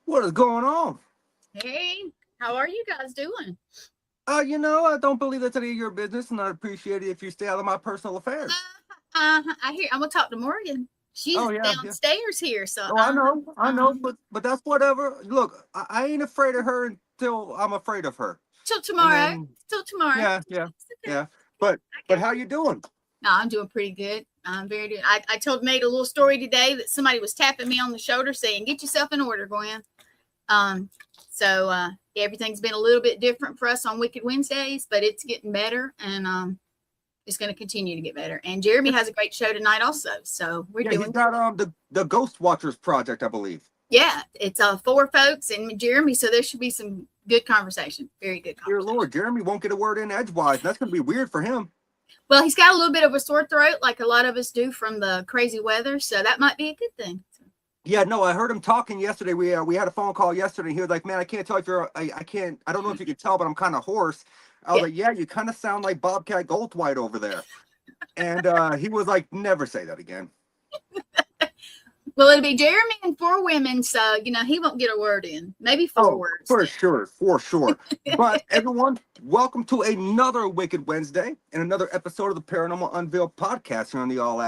What is going on? Hey, how are you guys doing? I don't believe that's any of your business, and I'd appreciate it if you stay out of my personal affairs. I hear. I'm gonna talk to Morgan. She's Oh yeah, yeah. downstairs here, so. Oh, I know, but that's whatever. Look, I ain't afraid of her until I'm afraid of her. Till And tomorrow. then, Till tomorrow. yeah, Okay. yeah. But how you doing? No, I'm doing pretty good. I'm very good. I told Nate a little story today that somebody was tapping me on the shoulder saying, "Get yourself in order, Gwen." So everything's been a little bit different for us on Wicked Wednesdays, but it's getting better, and it's going to continue to get better. And Jeremy has a great show tonight also, so we're doing. He's got the Ghost Watchers project, I believe. Yeah, it's 4 folks and Jeremy, so there should be some good conversation. Very good conversation. Dear Lord, Jeremy won't get a word in edgewise. That's going to be weird for him. Well, he's got a little bit of a sore throat, like a lot of us do from the crazy weather, so that might be a good thing. Yeah, no, I heard him talking yesterday. We had a phone call yesterday. He was like, "Man, I can't tell if you're. I don't know if you can tell, but I'm kind of hoarse." I was like, "Yeah, you kind of sound like Bobcat Goldthwait over there." And he was like, "Never say that again." Well, it'll be Jeremy and 4 women, so he won't get a word in. Maybe 4 words. For sure. But everyone, welcome to another Wicked Wednesday and another episode of the Paranormal Unveiled podcast here on the All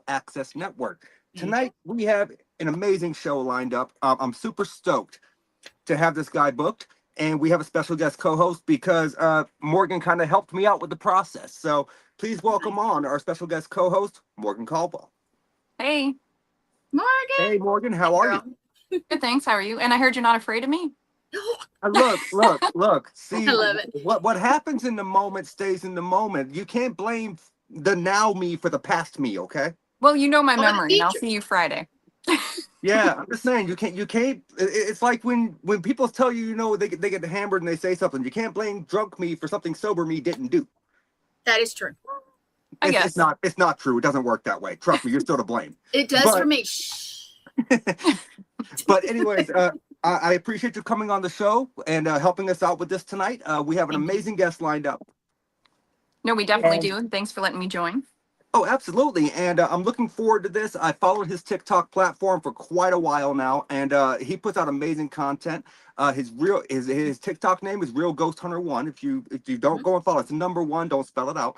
Access Network. Tonight we have an amazing show lined up. I'm super stoked to have this guy booked, and we have a special guest co-host because Morgan kind of helped me out with the process. So please welcome on our special guest co-host, Morgan Caldwell. Hey. Morgan. Hey, Morgan, how are you? Good, thanks. How are you? And I heard you're not afraid of me. Look. See, I love it. What happens in the moment stays in the moment. You can't blame the now me for the past me, okay? Well, you know my memory, and I'll see you Friday. Yeah, I'm just saying you can't. It's like when people tell you, they get hammered and they say something. You can't blame drunk me for something sober me didn't do. That is true. I guess it's not true. It doesn't work that way. Trust me, you're still to blame. It does for me. But anyways, I appreciate you coming on the show and helping us out with this tonight. We have an amazing guest lined up. No, we definitely do. And thanks for letting me join. Oh, absolutely. And I'm looking forward to this. I followed his TikTok platform for quite a while now, and he puts out amazing content. His TikTok name is Real Ghost Hunter 1. If you don't go and follow, it's the number 1. Don't spell it out.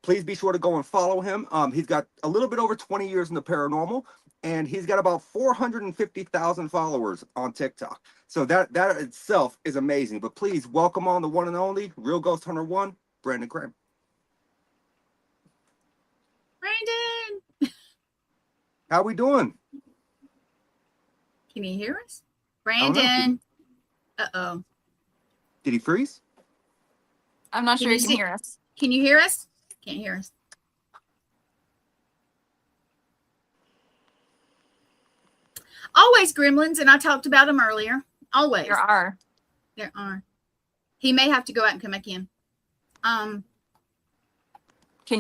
Please be sure to go and follow him. He's got a little bit over 20 years in the paranormal, and he's got about 450,000 followers on TikTok. So that itself is amazing. But please welcome on the one and only Real Ghost Hunter 1, Brandon Kramer. Brandon, how we doing? can you hear us? Brandon. Uh-oh. Did he freeze? I'm not sure you can hear us. Can you hear us? Can't hear us. Always gremlins, and I talked about them earlier. Always. There are. He may have to go out and come back in. Can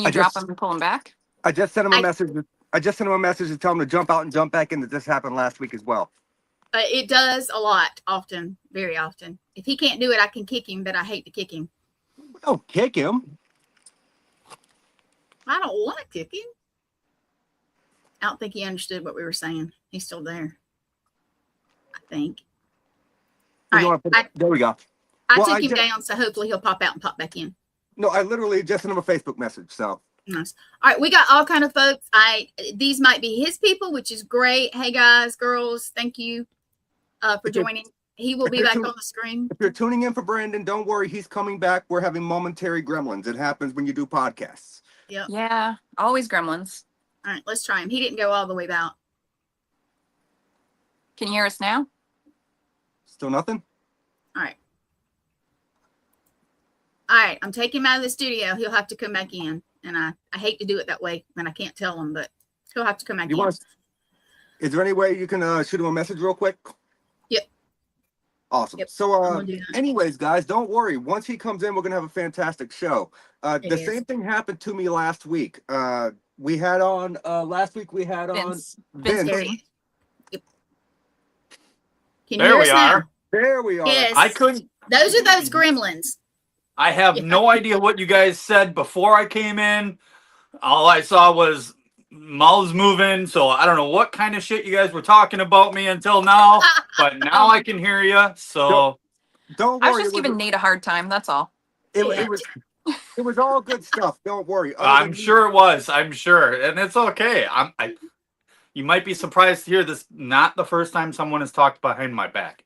you drop him and pull him back? I just sent him a message. I just sent him a message to tell him to jump out and jump back in. That this happened last week as well. It does a lot, often, very often. If he can't do it, I can kick him, but I hate to kick him. Don't kick him. I don't want to kick him. I don't think he understood what we were saying. He's still there, I think. All right. There we go. I took him down, so hopefully he'll pop out and pop back in. No, I literally just sent him a Facebook message. So nice. All right, we got all kind of folks. These might be his people, which is great. Hey guys, girls, thank you for joining. He will be back on the screen. If you're tuning in for Brandon, don't worry, he's coming back. We're having momentary gremlins. It happens when you do podcasts. Yep. Yeah, always gremlins. All right, let's try him. He didn't go all the way out. Can you hear us now? Still nothing? All right. All right, I'm taking him out of the studio. He'll have to come back in. And I hate to do it that way when I can't tell him, but he'll have to come back in. Is there any way you can shoot him a message real quick? Yep. Awesome. Yep. So anyways, guys, don't worry. Once he comes in, we're going to have a fantastic show. The same thing happened to me last week. We had on last week. We had Vince. on Vince. Yep. Can you hear us now? There we are. Yes. I couldn't. Those are those gremlins. I have no idea what you guys said before I came in. All I saw was mouths moving, so I don't know what kind of shit you guys were talking about me until now. but now I can hear you. So Don't I worry. was just giving Nate a hard time. That's all. It was all good stuff. Don't worry. I'm sure it was. I'm sure, and it's okay. You might be surprised to hear this. Not the first time someone has talked behind my back.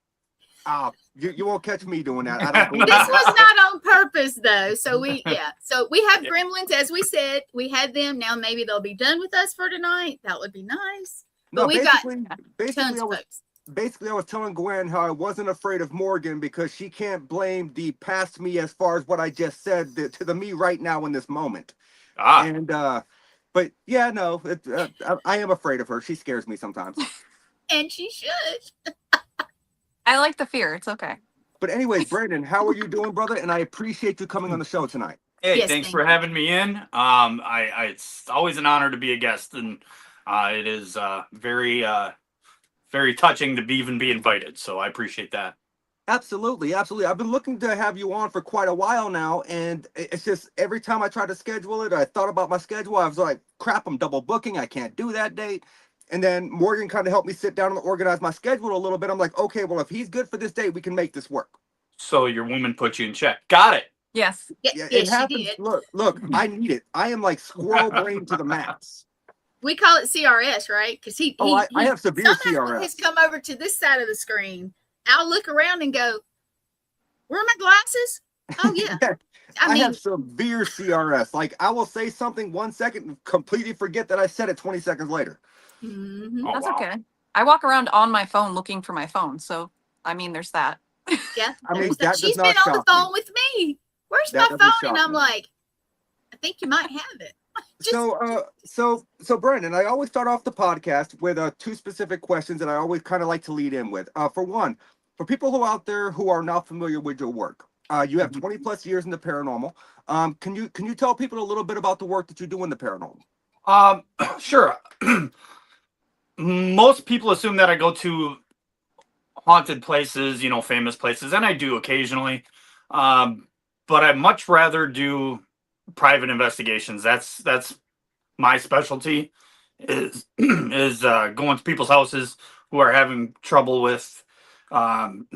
You won't catch me doing that. I don't believe This that. was not on purpose though. So we have gremlins, as we said. We had them. Now maybe they'll be done with us for tonight. That would be nice. But No, we got basically, tons of folks. I was telling Gwen how I wasn't afraid of Morgan because she can't blame the past me as far as what I just said to the me right now in this moment. And but yeah, no, I am afraid of her. She scares me sometimes. And she should. I like the fear. It's okay. But anyways, Brandon, how are you doing, brother? And I appreciate you coming on the show tonight. Hey, Yes, thanks thank for you. having me in. It's always an honor to be a guest, and it is very touching to even be invited. So I appreciate that. Absolutely. I've been looking to have you on for quite a while now, and it's just every time I try to schedule it, I thought about my schedule. I was like, crap, I'm double booking. I can't do that date. And then Morgan kind of helped me sit down and organize my schedule a little bit. I'm like, okay, well, if he's good for this date, we can make this work. So your woman put you in check. Got it. Yes. Yeah, it Yes, she happens. did. Look, I need it. I am like squirrel brain to the max. We call it CRS, right? Because I have severe somehow CRS. has come over to this side of the screen. I'll look around and go, "Where are my glasses?" Oh yeah. I I have mean, severe CRS. Like I will say something 1 second and completely forget that I said it 20 seconds later. mhm. Oh, That's wow. okay. I walk around on my phone looking for my phone. So, I mean, there's that. Yeah. I mean, there's that does She's not been on the shock me. phone with me. Where's That my doesn't phone? And shock I'm me. like, I think you might have it. So Brandon, I always start off the podcast with two specific questions that I always kind of like to lead in with. For one, for people who are out there who are not familiar with your work, you have 20 plus years in the paranormal. Can you tell people a little bit about the work that you do in the paranormal? Sure. Most people assume that I go to haunted places, famous places, and I do occasionally. But I much rather do private investigations. That's my specialty is going to people's houses who are having trouble with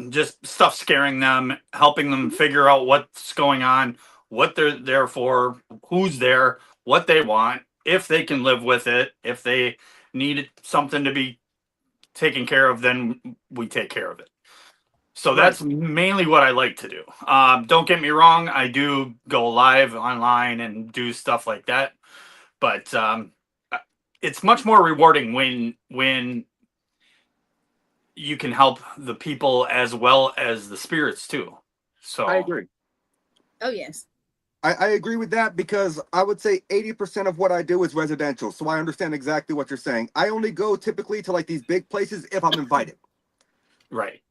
just stuff scaring them, helping them figure out what's going on, what they're there for, who's there, what they want, if they can live with it, if they need something to be taken care of, then we take care of it. So that's mainly what I like to do. Don't get me wrong, I do go live online and do stuff like that, but it's much more rewarding when you can help the people as well as the spirits too. So I agree. Oh yes. I agree with that because I would say 80% of what I do is residential. So I understand exactly what you're saying. I only go typically to like these big places if I'm invited. Right.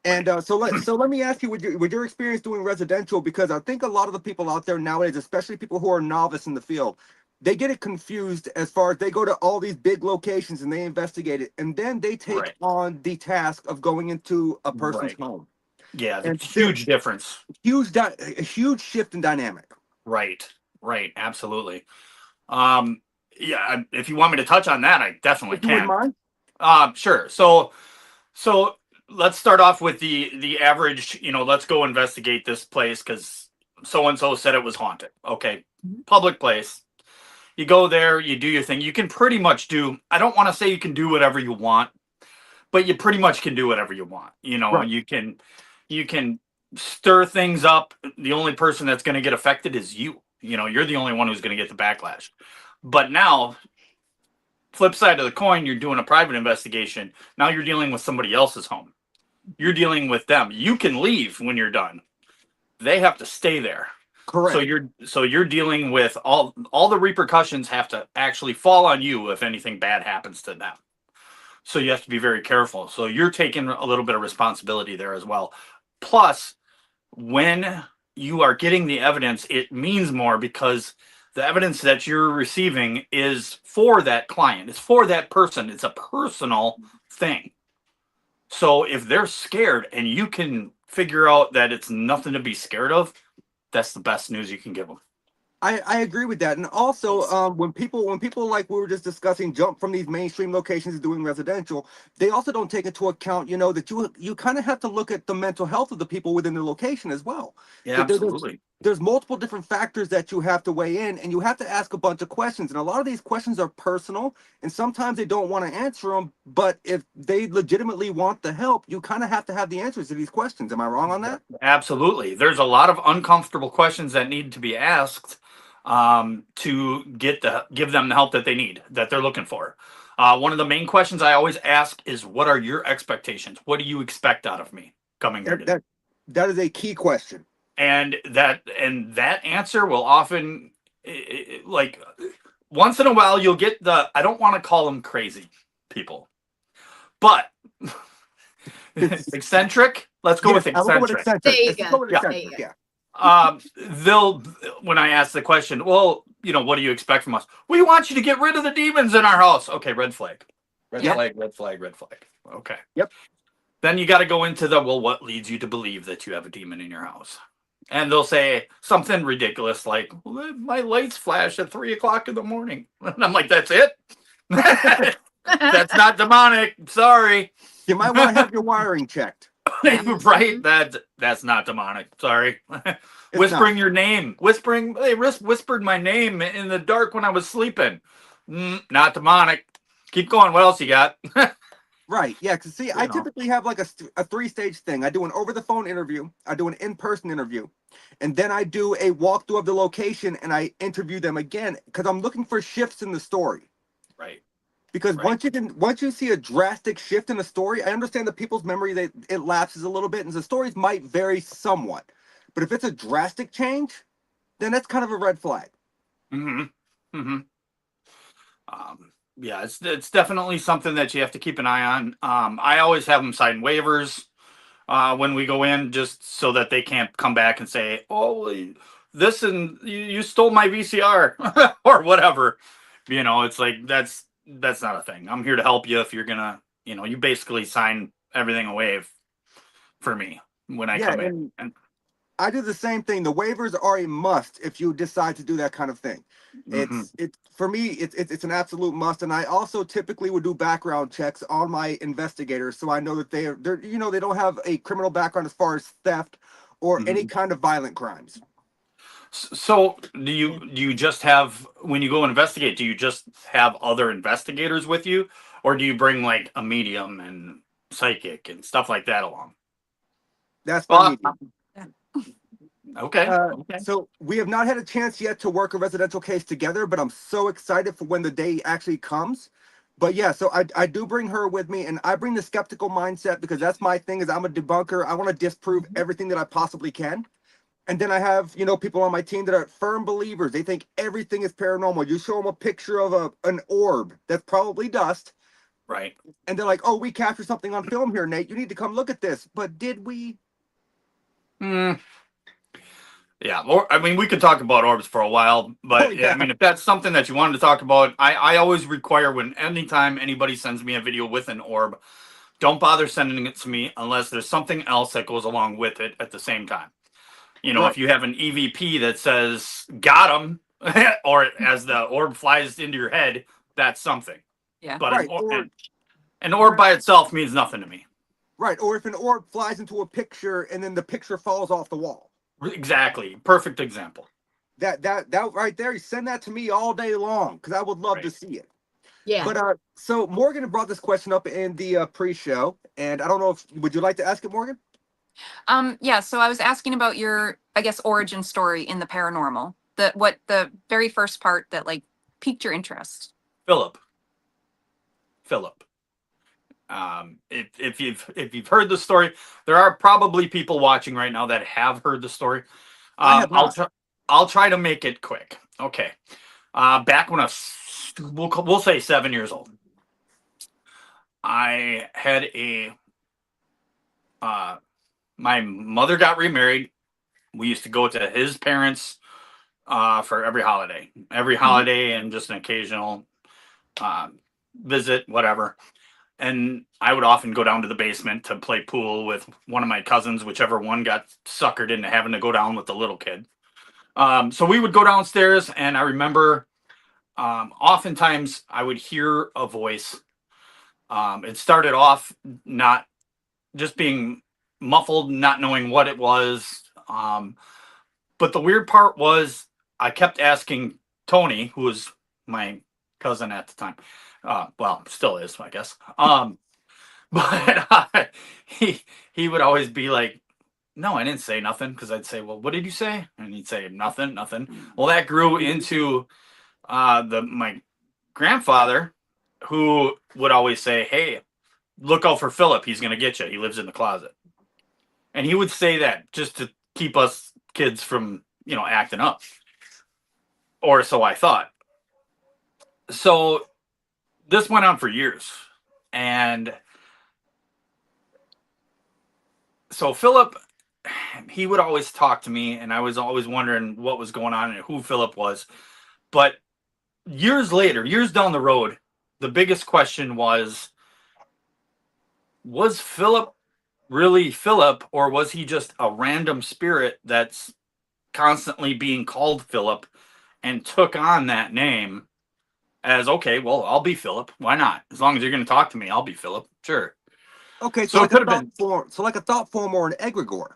And so let me ask you, with your experience doing residential, because I think a lot of the people out there nowadays, especially people who are novice in the field, they get it confused as far as they go to all these big locations and they investigate it, and then they take on the task of going into a person's home. Yeah, And huge difference. A huge shift in dynamic. Right. Absolutely. Yeah, if you want me to touch on that, I definitely If you wouldn't can. Sure. So let's start off with the average, let's go investigate this place because so-and-so said it was haunted. Okay. Public place. You go there, you do your thing. You can pretty much I don't want to say you can do whatever you want, but you pretty much can do whatever you want. You can stir things up. The only person that's going to get affected is you. You're the only one who's going to get the backlash. But now, flip side of the coin, you're doing a private investigation. Now you're dealing with somebody else's home. You're dealing with them. You can leave when you're done. They have to stay there. Correct. So you're dealing with all the repercussions have to actually fall on you if anything bad happens to them. So you have to be very careful. So you're taking a little bit of responsibility there as well. Plus, when you are getting the evidence, it means more because the evidence that you're receiving is for that client. It's for that person. It's a personal thing. So if they're scared and you can figure out that it's nothing to be scared of, that's the best news you can give them. I agree with that. And also, when people like we were just discussing jump from these mainstream locations to doing residential, they also don't take into account, that you kind of have to look at the mental health of the people within the location as well. Yeah, That absolutely. there's multiple different factors that you have to weigh in, and you have to ask a bunch of questions. And a lot of these questions are personal, and sometimes they don't want to answer them. But if they legitimately want the help, you kind of have to have the answers to these questions. Am I wrong on that? Absolutely. There's a lot of uncomfortable questions that need to be asked to give them the help that they need, that they're looking for. One of the main questions I always ask is, what are your expectations? What do you expect out of me coming here today? That is a key question. And that answer will often, like, once in a while you'll get I don't want to call them crazy people, but eccentric. Let's go with eccentric. There you go. Yeah. They'll, when I ask the question, well, what do you expect from us? We want you to get rid of the demons in our house. Okay, red flag. Red flag, red flag, red flag. Okay. Yep. Then you got to go into what leads you to believe that you have a demon in your house? And they'll say something ridiculous like, well, my lights flash at 3 o'clock in the morning. And I'm like, that's it? That's not demonic. Sorry. You might want to have your wiring checked. Right? That's not demonic. Sorry. Whispering your name. They whispered my name in the dark when I was sleeping. Not demonic. Keep going. What else you got? Right. Yeah. Because see, I typically have like a 3-stage thing. I do an over-the-phone interview. I do an in-person interview. And then I do a walkthrough of the location and I interview them again because I'm looking for shifts in the story. Right. Because once you see a drastic shift in the story, I understand that people's memory, it lapses a little bit and the stories might vary somewhat. But if it's a drastic change, then that's kind of a red flag. Mm-hmm. Mm-hmm. Yeah, it's definitely something that you have to keep an eye on. I always have them sign waivers when we go in, just so that they can't come back and say, "Oh, this and you stole my VCR" or whatever. It's like that's not a thing. I'm here to help you. If you're gonna, you basically sign everything away for me when I come in. And I do the same thing. The waivers are a must if you decide to do that kind of thing. It's for me, it's an absolute must. And I also typically would do background checks on my investigators, so I know that they're they don't have a criminal background as far as theft or any kind of violent crimes. So do you just have, when you go investigate, do you just have other investigators with you, or do you bring like a medium and psychic and stuff like that along? That's my medium. Okay. So we have not had a chance yet to work a residential case together, but I'm so excited for when the day actually comes. But yeah, so I do bring her with me, and I bring the skeptical mindset because that's my thing. Is I'm a debunker. I want to disprove everything that I possibly can. And then I have people on my team that are firm believers. They think everything is paranormal. You show them a picture of an orb that's probably dust, right? And they're like, "Oh, we captured something on film here, Nate. You need to come look at this." But did we? Yeah, we could talk about orbs for a while, but if that's something that you wanted to talk about, I always require anytime anybody sends me a video with an orb, don't bother sending it to me unless there's something else that goes along with it at the same time. If you have an EVP that says "got him," or as the orb flies into your head, that's something. Yeah, but an orb by itself means nothing to me. Right, or if an orb flies into a picture and then the picture falls off the wall. Exactly. Perfect example. That right there, you send that to me all day long because I would love to see it. Yeah. But so Morgan brought this question up in the pre-show, and I don't know would you like to ask it, Morgan? Yeah, so I was asking about your, I guess, origin story in the paranormal. The very first part that like piqued your interest. Philip. If you've heard the story, there are probably people watching right now that have heard the story. I'll try to make it quick. Okay. Back when we'll say 7 years old, I had my mother got remarried. We used to go to his parents for every holiday, and just an occasional visit, whatever. And I would often go down to the basement to play pool with one of my cousins, whichever one got suckered into having to go down with the little kid. So we would go downstairs, and I remember oftentimes I would hear a voice. It started off not just being muffled, not knowing what it was. But the weird part was I kept asking Tony, who was my cousin at the time. Well, still is, I guess. But he would always be like, no, I didn't say nothing. Because I'd say, well, what did you say? And he'd say, nothing, nothing. Well, that grew into my grandfather, who would always say, hey, look out for Philip. He's going to get you. He lives in the closet. And he would say that just to keep us kids from, acting up. Or so I thought. So this went on for years. And so Philip, he would always talk to me, and I was always wondering what was going on and who Philip was. But years later, years down the road, the biggest question was Philip really Philip, or was he just a random spirit that's constantly being called Philip and took on that name as, okay, well, I'll be Philip. Why not? As long as you're going to talk to me, I'll be Philip. Sure. Okay, So so it could have been like a thought form or an egregore.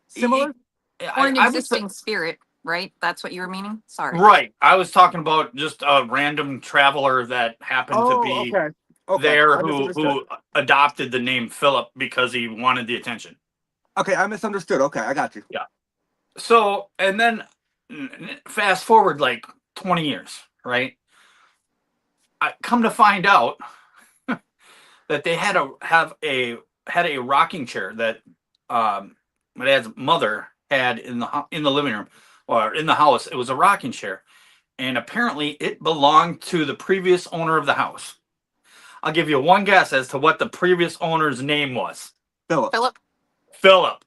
Similar? Or an I would say- existing spirit, right? That's what you were meaning? Sorry. Right. I was talking about just a random traveler that happened to be there I who misunderstood. adopted the name Philip because he wanted the attention. Okay, I misunderstood. Okay, I got you. Yeah. So, and then fast forward like 20 years, right? I come to find out that they had a rocking chair that my dad's mother had in the living room or in the house. It was a rocking chair, and apparently it belonged to the previous owner of the house. I'll give you one guess as to what the previous owner's name was. Philip. Philip.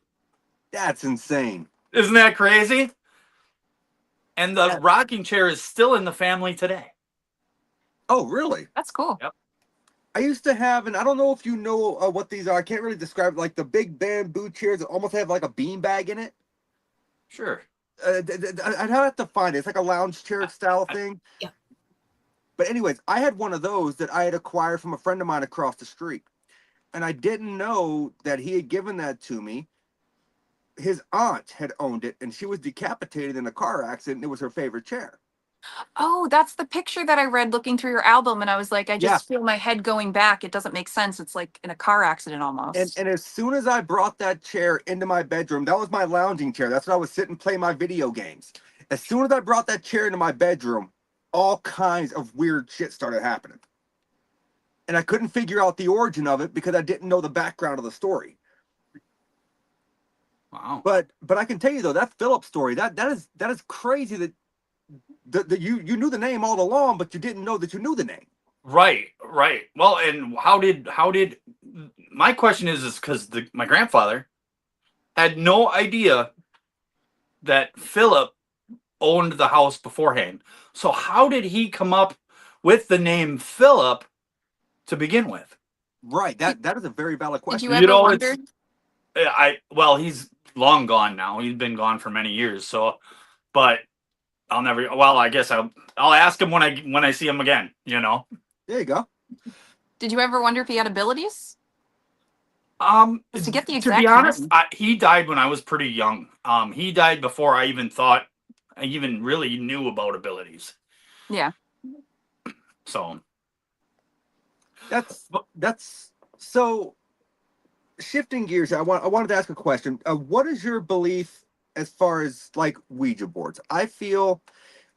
That's insane. Isn't that crazy? And the rocking chair is still in the family today. Oh, really? That's cool. Yep. I used to have, and I don't know if you know what these are. I can't really describe, like the big bamboo chairs that almost have like a bean bag in it. Sure. I'd have to find it. It's like a lounge chair style thing. Yeah. But anyways, I had one of those that I had acquired from a friend of mine across the street. And I didn't know that he had given that to me. His aunt had owned it, and she was decapitated in a car accident. And it was her favorite chair. Oh, that's the picture that I read looking through your album, and I was like, I just Yeah. feel my head going back. It doesn't make sense. It's like in a car accident almost. And as soon as I brought that chair into my bedroom, that was my lounging chair. That's what I would sit and play my video games. As soon as I brought that chair into my bedroom, all kinds of weird shit started happening. And I couldn't figure out the origin of it because I didn't know the background of the story. Wow. But I can tell you though, that Philip story, that is crazy that you knew the name all along, but you didn't know that you knew the name. Right. Well, and how did my question is because my grandfather had no idea that Philip owned the house beforehand. So how did he come up with the name Philip to begin with? Right. That is a very valid Did question. you ever know, wonder? Well, he's long gone now. He's been gone for many years. So, but I'll never. Well, I guess I'll ask him when I see him again. There you go. Did you ever wonder if he had abilities? To get the to exact be honest, name. he died when I was pretty young. He died before I even thought I even really knew about abilities. Yeah. So that's so. Shifting gears, I wanted to ask a question. What is your belief as far as like Ouija boards? I feel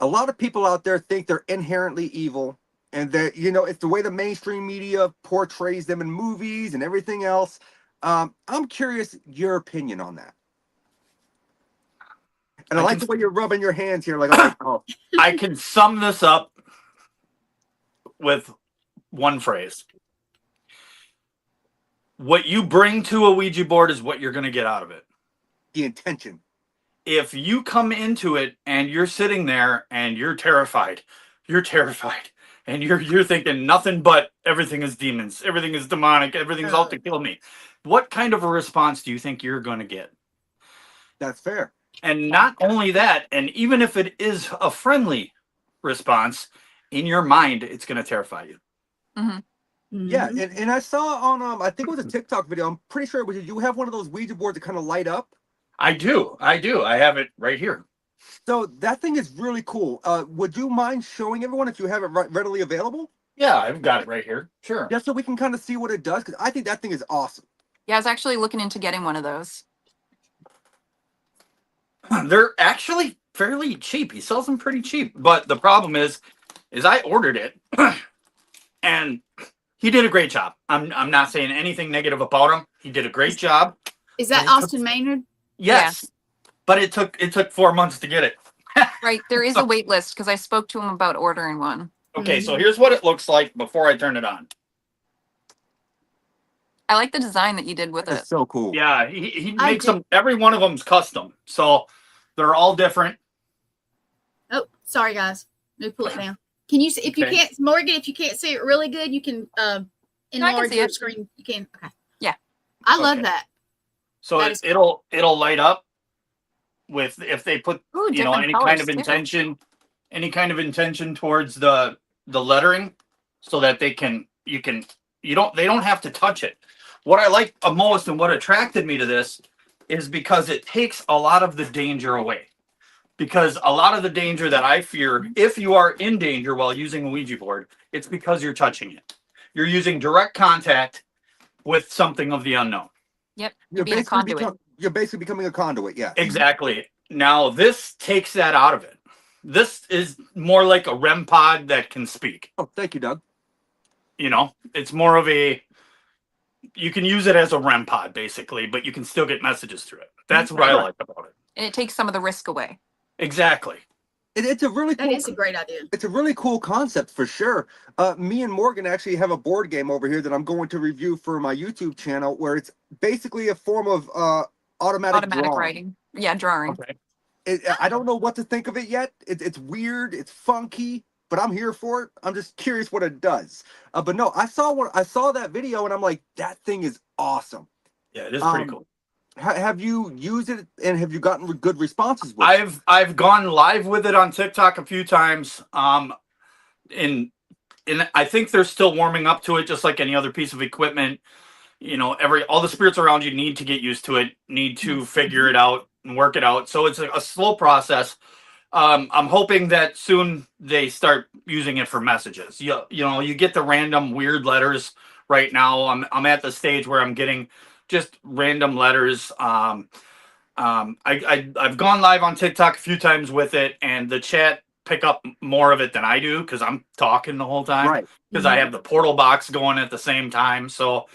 a lot of people out there think they're inherently evil, and that it's the way the mainstream media portrays them in movies and everything else. I'm curious your opinion on that. And I like the way you're rubbing your hands here, like oh. I can sum this up with one phrase. What you bring to a Ouija board is what you're going to get out of it. The intention. If you come into it and you're sitting there and you're terrified, and you're thinking nothing but everything is demons, everything is demonic, everything's out to kill me. What kind of a response do you think you're going to get? That's fair. And not only that, and even if it is a friendly response, in your mind, it's going to terrify you. Yeah, Mhm. and I saw on I think it was a TikTok video. I'm pretty sure it was you have one of those Ouija boards that kind of light up. I do. I have it right here. So that thing is really cool. Would you mind showing everyone if you have it readily available? Yeah, I've got it right here. Sure. Just so we can kind of see what it does, because I think that thing is awesome. Yeah, I was actually looking into getting one of those. They're actually fairly cheap. He sells them pretty cheap. But the problem is I ordered it and he did a great job. I'm not saying anything negative about him. He did a great job. Is that Austin Maynard? Yes. But it took 4 months to get it. Right. There is a wait list because I spoke to him about ordering one. Okay, so here's what it looks like before I turn it on. I like the design that you did with It's it. so cool. Yeah, he I makes did- them. Every one of them's custom, so they're all different. Oh, sorry guys. Let me pull it down. Can you see if you Okay. can't, Morgan, if you can't see it really good, you can enlarge see your it. screen. You can. Okay. Yeah. I love Okay. that. So That is it'll light up with if they put Ooh, you know different any colors, kind of too. intention towards the lettering, so that they don't have to touch it. What I like most and what attracted me to this is because it takes a lot of the danger away. Because a lot of the danger that I fear, if you are in danger while using a Ouija board, it's because you're touching it. You're using direct contact with something of the unknown. Yep. You're being a conduit. You're basically becoming a conduit. Yeah. Exactly. Now, this takes that out of it. This is more like a REM pod that can speak. Oh, thank you, Doug. You know, it's more of you can use it as a REM pod, basically, but you can still get messages through it. That's what I Right. like about it. And it takes some of the risk away. Exactly. It's a really That cool. is a great idea. It's a really cool concept for sure. Me and Morgan actually have a board game over here that I'm going to review for my YouTube channel, where it's basically a form of automatic drawing. writing. Yeah, drawing. Okay. I don't know what to think of it yet. It's weird. It's funky, but I'm here for it. I'm just curious what it does. But no, I saw that video and I'm like, that thing is awesome. Yeah, it is pretty Um, cool. Have you used it and have you gotten good responses with it? I've gone live with it on TikTok a few times. And I think they're still warming up to it, just like any other piece of equipment. You know, all the spirits around you need to get used to it, need to figure it out and work it out. So it's a slow process. I'm hoping that soon they start using it for messages. You know, you get the random weird letters right now. I'm at the stage where I'm getting just random letters. I've gone live on TikTok a few times with it, and the chat pick up more of it than I do because I'm talking the whole time. Right. Because I have the portal box going at the same time. So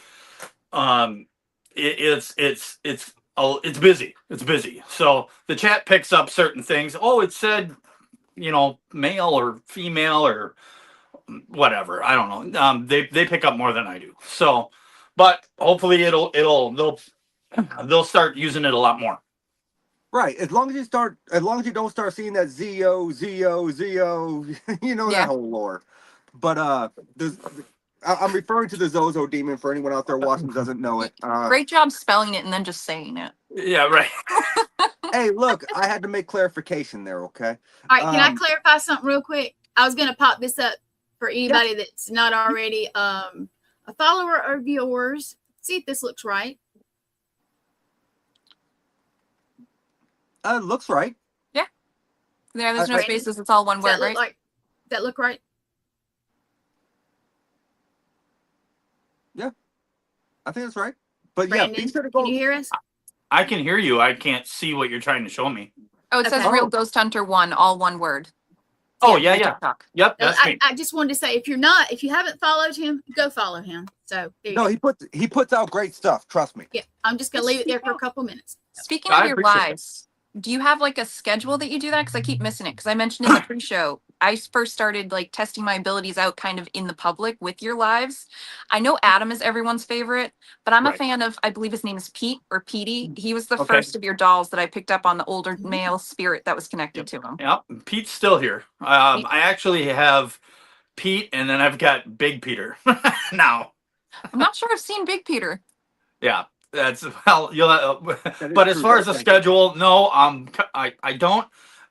it's busy. It's busy. So the chat picks up certain things. Oh, it said, you know, male or female or whatever. I don't know. They pick up more than I do. So, but hopefully they'll start using it a lot more. Right. As long as you don't start seeing that Zo, you know, Yeah. that whole lore. But I'm referring to the Zozo demon for anyone out there watching who doesn't know it. Great job spelling it and then just saying it. Yeah, right. Hey, look, I had to make clarification there, okay? All right, can I Um, clarify something real quick? I was going to pop this up for anybody that's not already a follower of yours. See if this looks right. Looks right. There's no I- spaces. It's all one Does word, that look right? like? Does that look right? I think that's right. But Brandon, yeah, be sure to can go. you hear us? I can hear you. I can't see what you're trying to show me. Oh, it says Okay. Real Ghost Hunter 1, all one word. Oh, on yeah. TikTok. Yep, that's me. I just wanted to say, if you haven't followed him, go follow him. So there you No, go. he puts out great stuff. Trust me. Yeah, I'm just gonna leave it there for a couple minutes. Speaking I of your appreciate that. lives, do you have like a schedule that you do that? Because I keep missing it. Because I mentioned in the pre-show, I first started like testing my abilities out kind of in the public with your lives. I know Adam is everyone's favorite, but I'm a Right. fan of, I believe his name is Pete or Petey. He was the Okay. first of your dolls that I picked up on the older male spirit that was connected to him. Yep, Pete's still here. I actually have Pete, and then I've got Big Peter now. I'm not sure I've seen Big Peter. Yeah, That's well, you'll. That is But as true, far though. as the Thank you. schedule, no. I don't.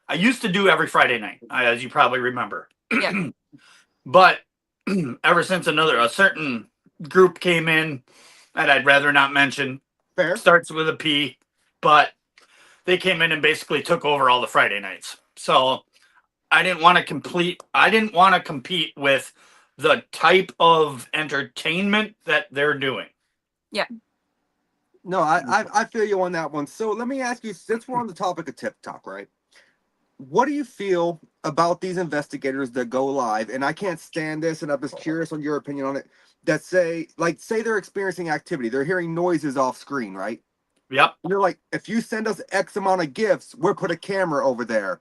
I used to do every Friday night, as you probably remember. Yeah. But ever since a certain group came in that I'd rather not mention, Fair. starts with a P, but they came in and basically took over all the Friday nights. So I didn't want to compete with the type of entertainment that they're doing. No, I feel you on that one. So let me ask you, since we're on the topic of TikTok, right? What do you feel about these investigators that go live? And I can't stand this, and I'm just curious on your opinion on it. That say they're experiencing activity, they're hearing noises off screen, right? Yep. And they're like, if you send us X amount of gifts, we'll put a camera over there.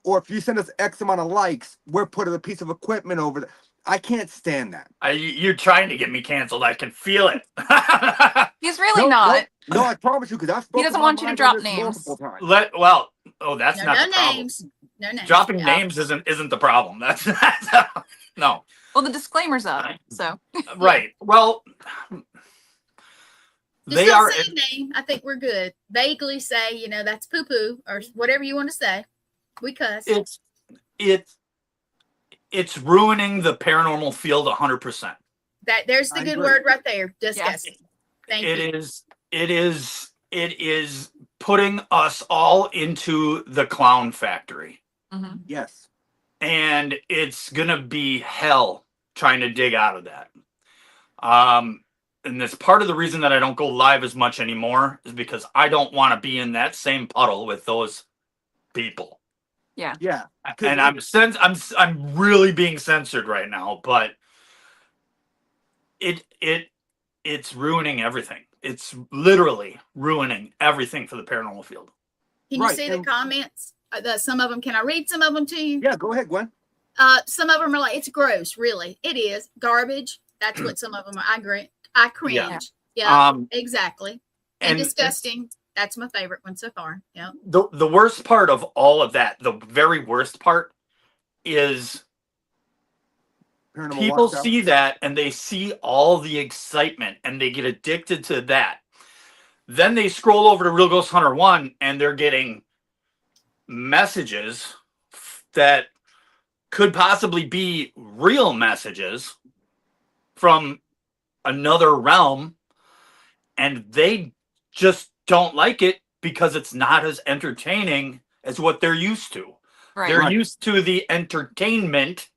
Or if you send us X amount of likes, we're putting a piece of equipment over there. I can't stand that. You're trying to get me canceled. I can feel it. He's really not. No, I promise you, because I've spoken doesn't my want you to mind drop on this names. multiple times. That's No, not no the problem. names. No names. Dropping Yeah. names isn't the problem. That's no. Well, the disclaimer's up, so Right. Well, Just they don't are. say a name. I think we're good. Vaguely say, that's poo poo or whatever you want to say. We cuss. It's ruining the paranormal field 100%. There's the I good agree. word right there. Disgusting. Thank you. It is putting us all into the clown factory. mhm. Yes. And it's gonna be hell trying to dig out of that. And that's part of the reason that I don't go live as much anymore is because I don't want to be in that same puddle with those people. Yeah. And I'm really being censored right now, but it's ruining everything. It's literally ruining everything for the paranormal field. Can you Right, see the and- comments? Some of them. Can I read some of them to you? Yeah, go ahead, Gwen. Some of them are like, it's gross. Really, it is garbage. That's what some of them are. I agree. I cringe. Yeah. Yeah, exactly. And, and disgusting. That's my favorite one so far. Yeah. the worst part of all of that, the very worst part, is Paranormal people Watchtower. see that and they see all the excitement and they get addicted to that. Then they scroll over to Real Ghost Hunter 1 and they're getting messages that could possibly be real messages from another realm, and they just don't like it because it's not as entertaining as what they're used to. Right. They're used to the entertainment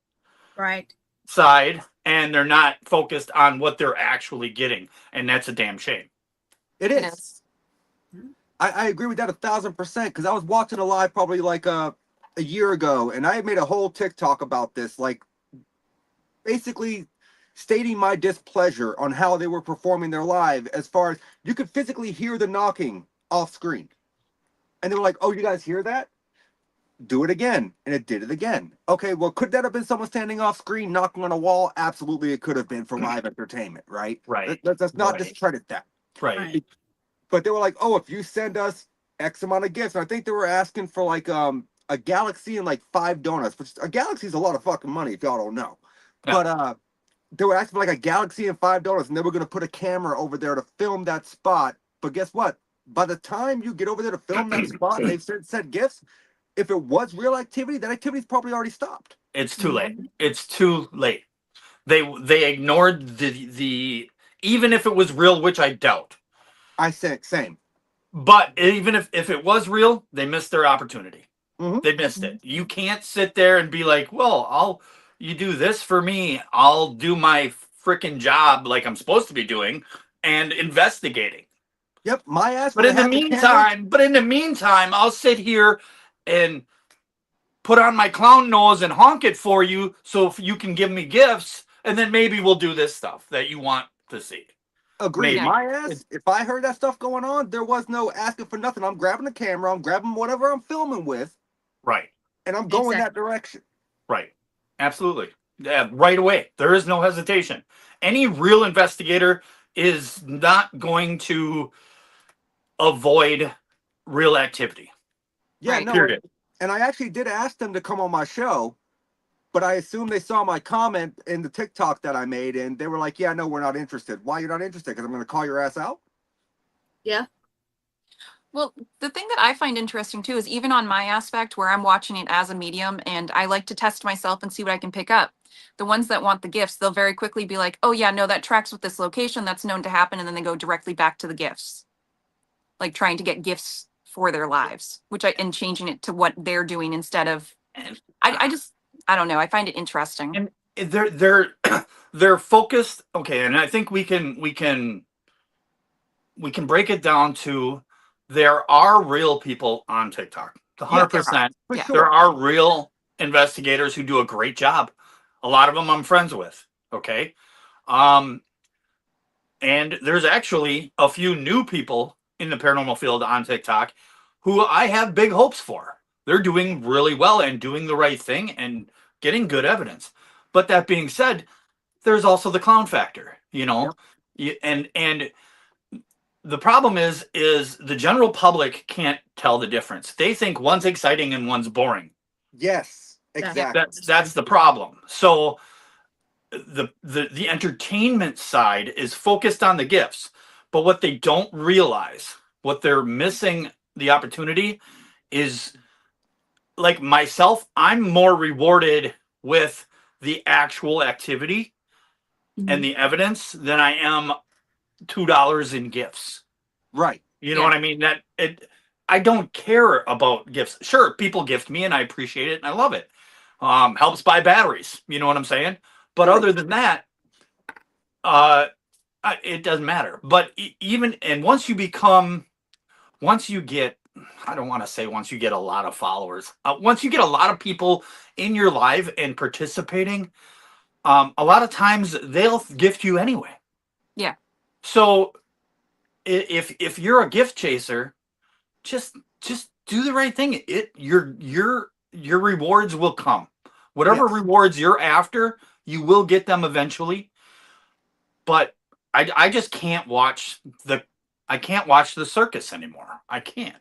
Right. side, and they're not focused on what they're actually getting, and that's a damn shame. It It is. is. I agree with that 1,000% because I was watching a live probably like a year ago, and I made a whole TikTok about this, like basically stating my displeasure on how they were performing their live. As far as you could physically hear the knocking off screen, and they were like, "Oh, you guys hear that? Do it again," and it did it again. Okay, well, could that have been someone standing off screen knocking on a wall? Absolutely, it could have been for live entertainment, right? Right. Let's not Right. discredit that. Right. But they were like, "Oh, if you send us X amount of gifts," and I think they were asking for like a galaxy and like 5 donuts, which a galaxy is a lot of fucking money if y'all don't know. Yeah. But they were asking for like a galaxy and 5 donuts, and they were gonna put a camera over there to film that spot. But guess what? By the time you get over there to film that spot, and they've said gifts. If it was real activity, that activity's probably already stopped. It's too late. It's too late. They ignored the even if it was real, which I doubt. I said same. But even if it was real, they missed their opportunity. Mhm. They missed it. You can't sit there and be like, well, you do this for me, I'll do my freaking job like I'm supposed to be doing and investigating. Yep, my ass. But in the meantime, I'll sit here and put on my clown nose and honk it for you so if you can give me gifts, and then maybe we'll do this stuff that you want to see. Agreed. Maybe. My ass, if I heard that stuff going on, there was no asking for nothing. I'm grabbing the camera, I'm grabbing whatever I'm filming with, Right. and I'm going that direction. Right. Absolutely. Yeah, right away. There is no hesitation. Any real investigator is not going to avoid real activity. Yeah, Right. no. Period. And I actually did ask them to come on my show, but I assume they saw my comment in the TikTok that I made, and they were like, "Yeah, no, we're not interested." Why you're not interested? Because I'm going to call your ass out. Yeah. Well, the thing that I find interesting too is even on my aspect where I'm watching it as a medium and I like to test myself and see what I can pick up. The ones that want the gifts, they'll very quickly be like, oh yeah, no, that tracks with this location. That's known to happen. And then they go directly back to the gifts, like trying to get gifts for their lives, and changing it to what they're doing instead of, I don't know. I find it interesting. And they're focused. Okay. And I think we can break it down to there are real people on TikTok. 100%. For Yeah. sure. There are real investigators who do a great job. A lot of them I'm friends with. Okay. And there's actually a few new people in the paranormal field on TikTok who I have big hopes for. They're doing really well and doing the right thing and getting good evidence. But that being said, there's also the clown factor, you know. Yep. And the problem is the general public can't tell the difference. They think one's exciting and one's boring. Yes, exactly. That's the problem. So the entertainment side is focused on the gifts, but what they don't realize, what they're missing the opportunity is, like myself, I'm more rewarded with the actual activity and the evidence than I am $2 in gifts. Right. You know what I mean? I don't care about gifts. Sure, people gift me and I appreciate it and I love it. Helps buy batteries. You know what I'm saying? But other than that, it doesn't matter. But once you get, I don't want to say once you get a lot of followers, once you get a lot of people in your live and participating, a lot of times they'll gift you anyway. Yeah. So if you're a gift chaser, just do the right thing. Your rewards will come. Whatever rewards you're after, you will get them eventually. But I just can't watch the circus anymore. I can't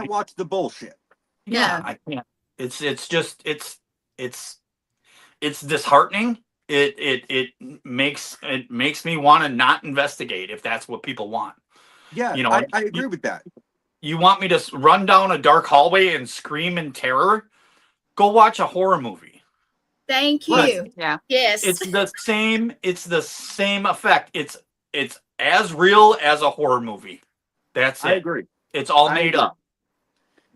watch the bullshit. Yeah. I can't. It's disheartening. It makes me want to not investigate if that's what people want. Yeah, you know, I agree with that. You want me to run down a dark hallway and scream in terror? Go watch a horror movie. Thank you. Right. Yeah. Yes. It's the same effect. It's as real as a horror movie. That's it. I agree. It's all made up.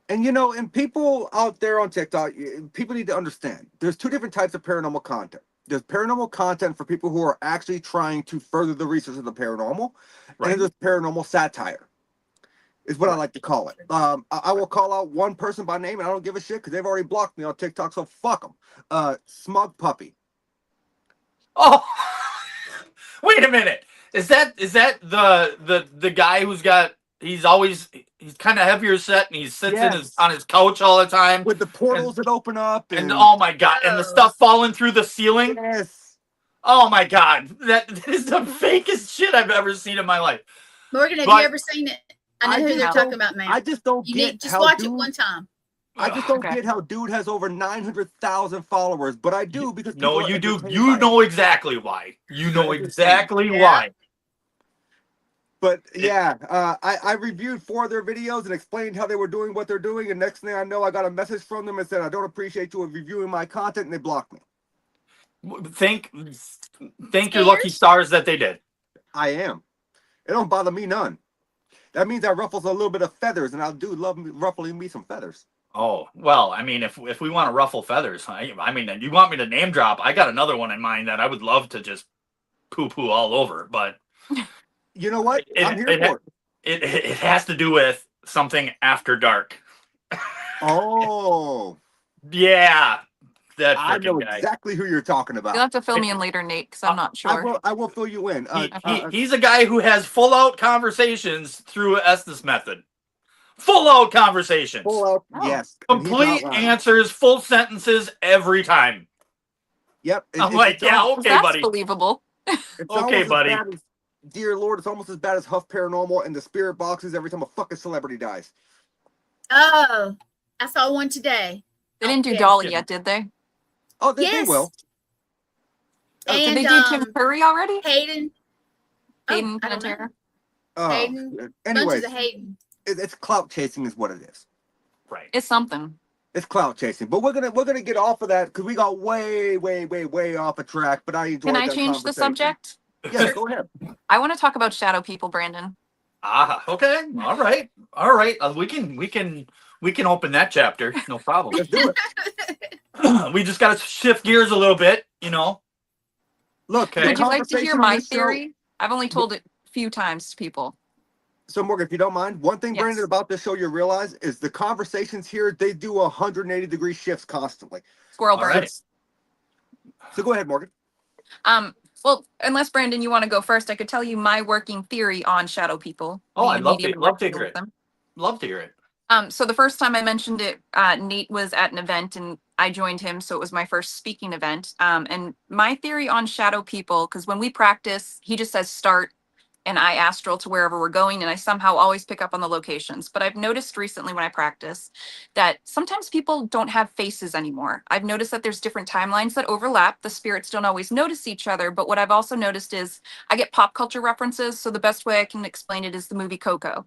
And and people out there on TikTok, people need to understand there's two different types of paranormal content. There's paranormal content for people who are actually trying to further the research of the paranormal, and there's paranormal satire, is what I like to call it. I will call out one person by name, and I don't give a shit because they've already blocked me on TikTok, so fuck them. Smug Puppy. Oh, wait a minute. Is that the guy who's got? He's kind of heavier set, and he sits on his couch all the time with the portals that open up, and oh my god, and the stuff falling through the ceiling. Yes. Oh my god, that is the fakest shit I've ever seen in my life. Morgan, have you ever seen it? I know who they're talking about, man. I just don't just watch it one time. I just don't get how dude has over 900,000 followers, but I do because you do. You know exactly why. You know exactly why. But yeah, I reviewed 4 of their videos and explained how they were doing what they're doing, and next thing I know, I got a message from them and said, "I don't appreciate you reviewing my content," and they blocked me. Thank your lucky stars that they did. I am. It don't bother me none. That means I ruffles a little bit of feathers, and I do love ruffling me some feathers. Oh, well, I mean, if we want to ruffle feathers, I mean, you want me to name drop? I got another one in mind that I would love to just poo-poo all over, but... You know what? I'm here for it. It has to do with something after dark. Oh. Yeah. That I know exactly who you're talking about. You'll have to fill me in later, Nate, because I'm not sure. I will fill you in. He's a guy who has full-out conversations through Estes method. Full-out conversations. Full-out, yes. Complete answers, full sentences every time. Yep. I'm like, yeah, okay, that's buddy. Believable. Okay, buddy. Dear Lord, it's almost as bad as Huff Paranormal and the spirit boxes every time a fucking celebrity dies. Oh, I saw one today. They didn't do Dolly yet, did they? Oh, they will. And did they do Tim Curry already? Hayden Panettiere? Hayden, bunches anyways, of Hayden. it's clout chasing is what it is. Right. It's something. It's clout chasing, but we're gonna get off of that because we got way off a track. But I enjoyed Can I that change the conversation. subject? Yes, go ahead. I want to talk about shadow people, Brandon. Okay. All right. We can open that chapter. No problem. Let's do it. We just got to shift gears a little bit, you know. Look, Okay. Would you like to hear conversation on my this show- theory? I've only told it a few times to people. So Morgan, if you don't mind, one thing, Yes. Brandon, about this show you realize is the conversations here, they do 180-degree shifts constantly. Squirrel All bird. right. So go ahead, Morgan. Well, unless Brandon, you want to go first, I could tell you my working theory on shadow people. Oh, being I'd a love medium to and hear working with it. them. Love to hear it. So the first time I mentioned it, Nate was at an event and I joined him. So it was my first speaking event. And my theory on shadow people, because when we practice, he just says start and I astral to wherever we're going. And I somehow always pick up on the locations. But I've noticed recently when I practice that sometimes people don't have faces anymore. I've noticed that there's different timelines that overlap. The spirits don't always notice each other. But what I've also noticed is I get pop culture references. So the best way I can explain it is the movie Coco.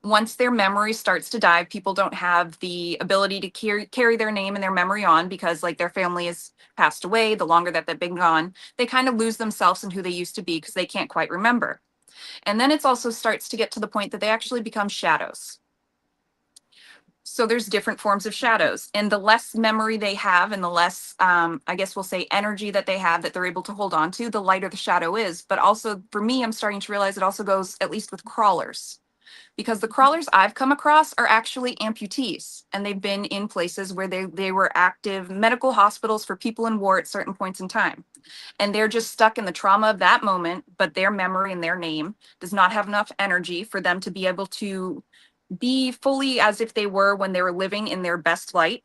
Once their memory starts to die, people don't have the ability to carry their name and their memory on because like their family has passed away. The longer that they've been gone, they kind of lose themselves and who they used to be because they can't quite remember. And then it also starts to get to the point that they actually become shadows. So there's different forms of shadows, and the less memory they have and the less, I guess we'll say energy that they have that they're able to hold on to, the lighter the shadow is. But also for me, I'm starting to realize it also goes at least with crawlers. Because the crawlers I've come across are actually amputees, and they've been in places where they were active medical hospitals for people in war at certain points in time. And they're just stuck in the trauma of that moment, but their memory and their name does not have enough energy for them to be able to be fully as if they were when they were living in their best light.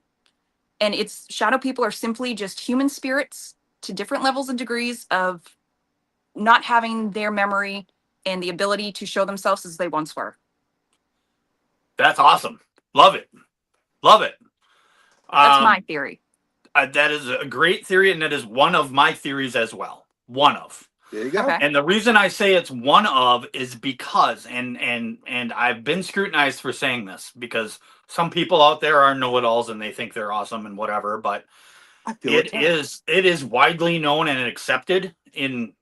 And it's shadow people are simply just human spirits to different levels and degrees of not having their memory and the ability to show themselves as they once were. That's awesome. Love it. Love it. That's my theory. That is a great theory, and that is one of my theories as well. One of. There you go. Okay. And the reason I say it's one of is because, and I've been scrutinized for saying this because some people out there are know-it-alls and they think they're awesome and whatever, but I feel it is widely known and accepted in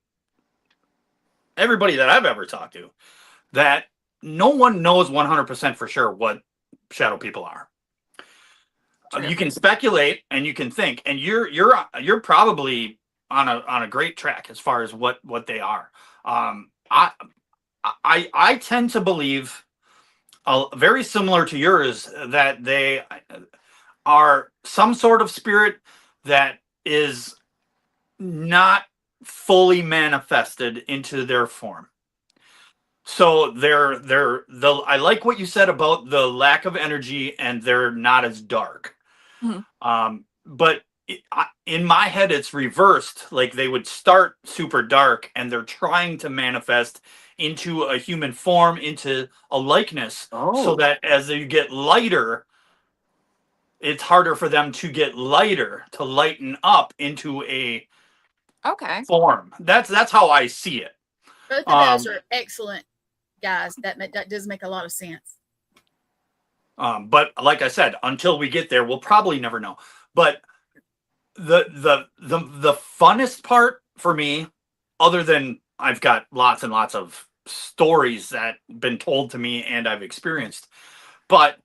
everybody that I've ever talked to that no one knows 100% for sure what shadow people are. True. You can speculate and you can think, and you're probably on a great track as far as what they are. I tend to believe very similar to yours that they are some sort of spirit that is not fully manifested into their form. So I like what you said about the lack of energy and they're not as dark. Mhm. But in my head, it's reversed. Like they would start super dark and they're trying to manifest into a human form, into a likeness, so that as they get lighter, it's harder for them to get lighter, to lighten up into a form. That's how I see it. Both of those are excellent, guys. That does make a lot of sense. But like I said, until we get there, we'll probably never know. But the funnest part for me, other than I've got lots and lots of stories that been told to me and I've experienced, but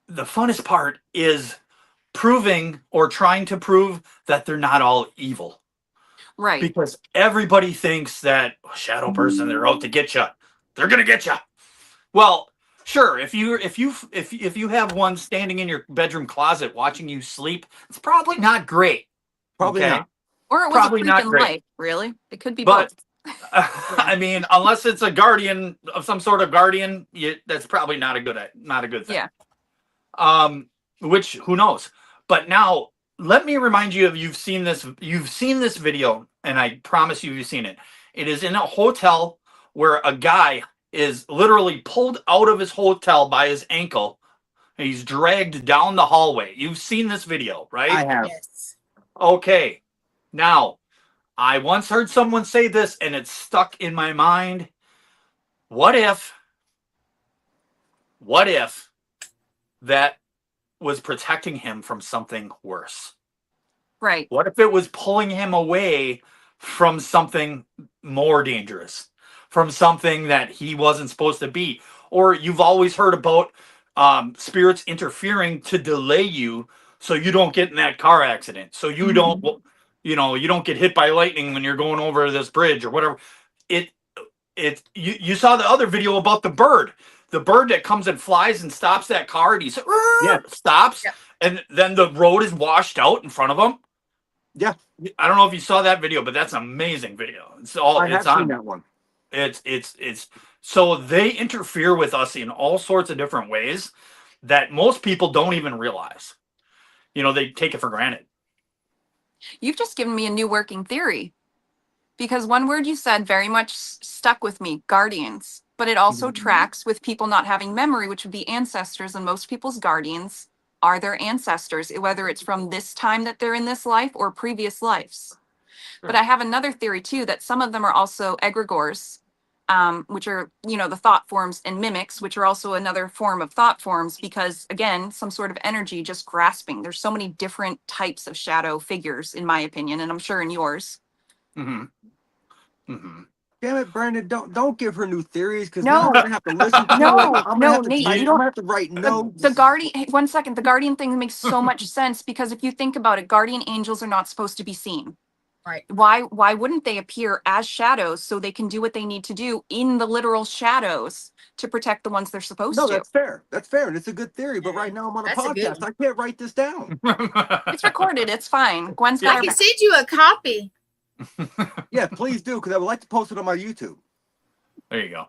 the funnest part is proving or trying to prove that they're not all evil. Right. Because everybody thinks that shadow person, they're out to get you. They're gonna get you. Well, sure. If you have one standing in your bedroom closet watching you sleep, it's probably not great. Probably not. Or it was Probably a not freaking great. light, really. It could be But both. I mean, unless it's a guardian of some sort of guardian, that's probably not a good thing. Yeah. Which who knows? But now let me remind you of you've seen this video, and I promise you've seen it. It is in a hotel where a guy is literally pulled out of his hotel by his ankle. And he's dragged down the hallway. You've seen this video, right? I have. Yes. Okay. Now, I once heard someone say this and it stuck in my mind. What if that was protecting him from something worse? Right. What if it was pulling him away from something more dangerous, from something that he wasn't supposed to be? Or you've always heard about spirits interfering to delay you so you don't get in that car accident, so you don't, you don't get hit by lightning when you're going over this bridge or whatever. You saw the other video about the bird that comes and flies and stops that car, and he stops, and then the road is washed out in front of him. Yeah, I don't know if you saw that video, but that's an amazing video. I have seen that one. It's so they interfere with us in all sorts of different ways that most people don't even realize. They take it for granted. You've just given me a new working theory, because one word you said very much stuck with me, guardians, but it also tracks with people not having memory, which would be ancestors, and most people's guardians are their ancestors, whether it's from this time that they're in this life or previous lives. Sure. But I have another theory too, that some of them are also egregores, which are, the thought forms, and mimics, which are also another form of thought forms, because again, some sort of energy just grasping. There's so many different types of shadow figures, in my opinion, and I'm sure in yours. Mm-hmm. Mm-hmm. Damn it, Brandon! Don't give her new theories, because No. now I'm gonna have to listen to No, it. I'm no, gonna Nate, have to, you I'm don't- gonna have to write notes. The guardian, hey, 1 second, the guardian thing makes so much sense, because if you think about it, guardian angels are not supposed to be seen. Right. Why wouldn't they appear as shadows so they can do what they need to do in the literal shadows to protect the ones they're supposed No, to? that's fair. That's fair, and it's a good theory. But right now I'm on a That's a good podcast. I can't write this down. It's recorded, it's fine. Gwen's Yeah. got I her can send you a copy. Yeah, please do, because I would like to post it on my YouTube. There you go.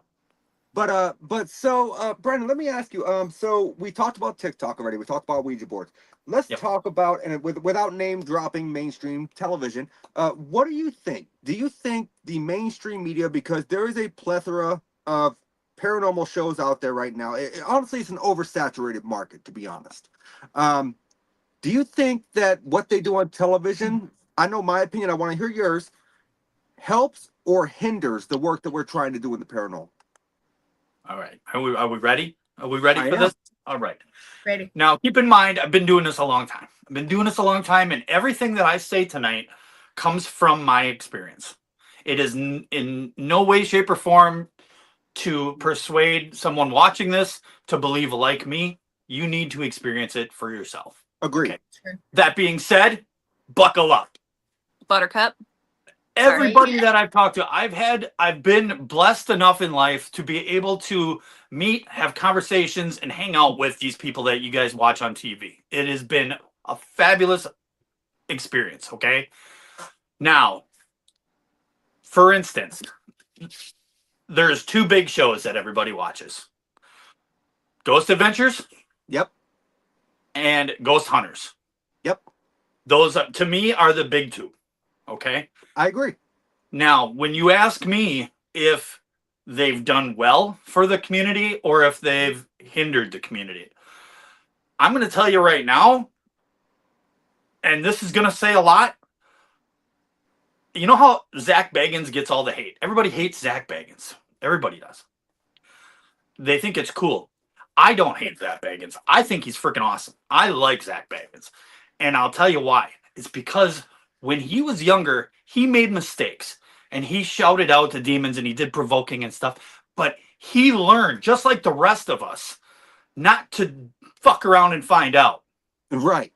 But so, Brandon, let me ask you. So we talked about TikTok already. We talked about Ouija boards. Let's Yep. talk about, and without name dropping, mainstream television. What do you think? Do you think the mainstream media, because there is a plethora of paranormal shows out there right now? Honestly, it's an oversaturated market, to be honest. Do you think that what they do on television, I know my opinion, I want to hear yours, helps or hinders the work that we're trying to do in the paranormal? All right. Are we ready? Are we ready I for am. this? All right. Ready? Now, keep in mind, I've been doing this a long time. And everything that I say tonight comes from my experience. It is in no way, shape, or form to persuade someone watching this to believe like me. You need to experience it for yourself. Agreed. Okay. That being said, buckle up. Buttercup. Everybody that I've talked to, I've been blessed enough in life to be able to meet, have conversations, and hang out with these people that you guys watch on TV. It has been a fabulous experience, okay? Now, for instance, there's two big shows that everybody watches. Ghost Adventures Yep. and Ghost Hunters. Yep. Those, to me, are the big two, okay? I agree. Now, when you ask me if they've done well for the community or if they've hindered the community, I'm going to tell you right now, and this is going to say a lot. You know how Zach Bagans gets all the hate? Everybody hates Zach Bagans. Everybody does. They think it's cool. I don't hate Zach Bagans. I think he's freaking awesome. I like Zach Bagans. And I'll tell you why. It's because when he was younger, he made mistakes and he shouted out to demons and he did provoking and stuff. But he learned, just like the rest of us, not to fuck around and find out. Right.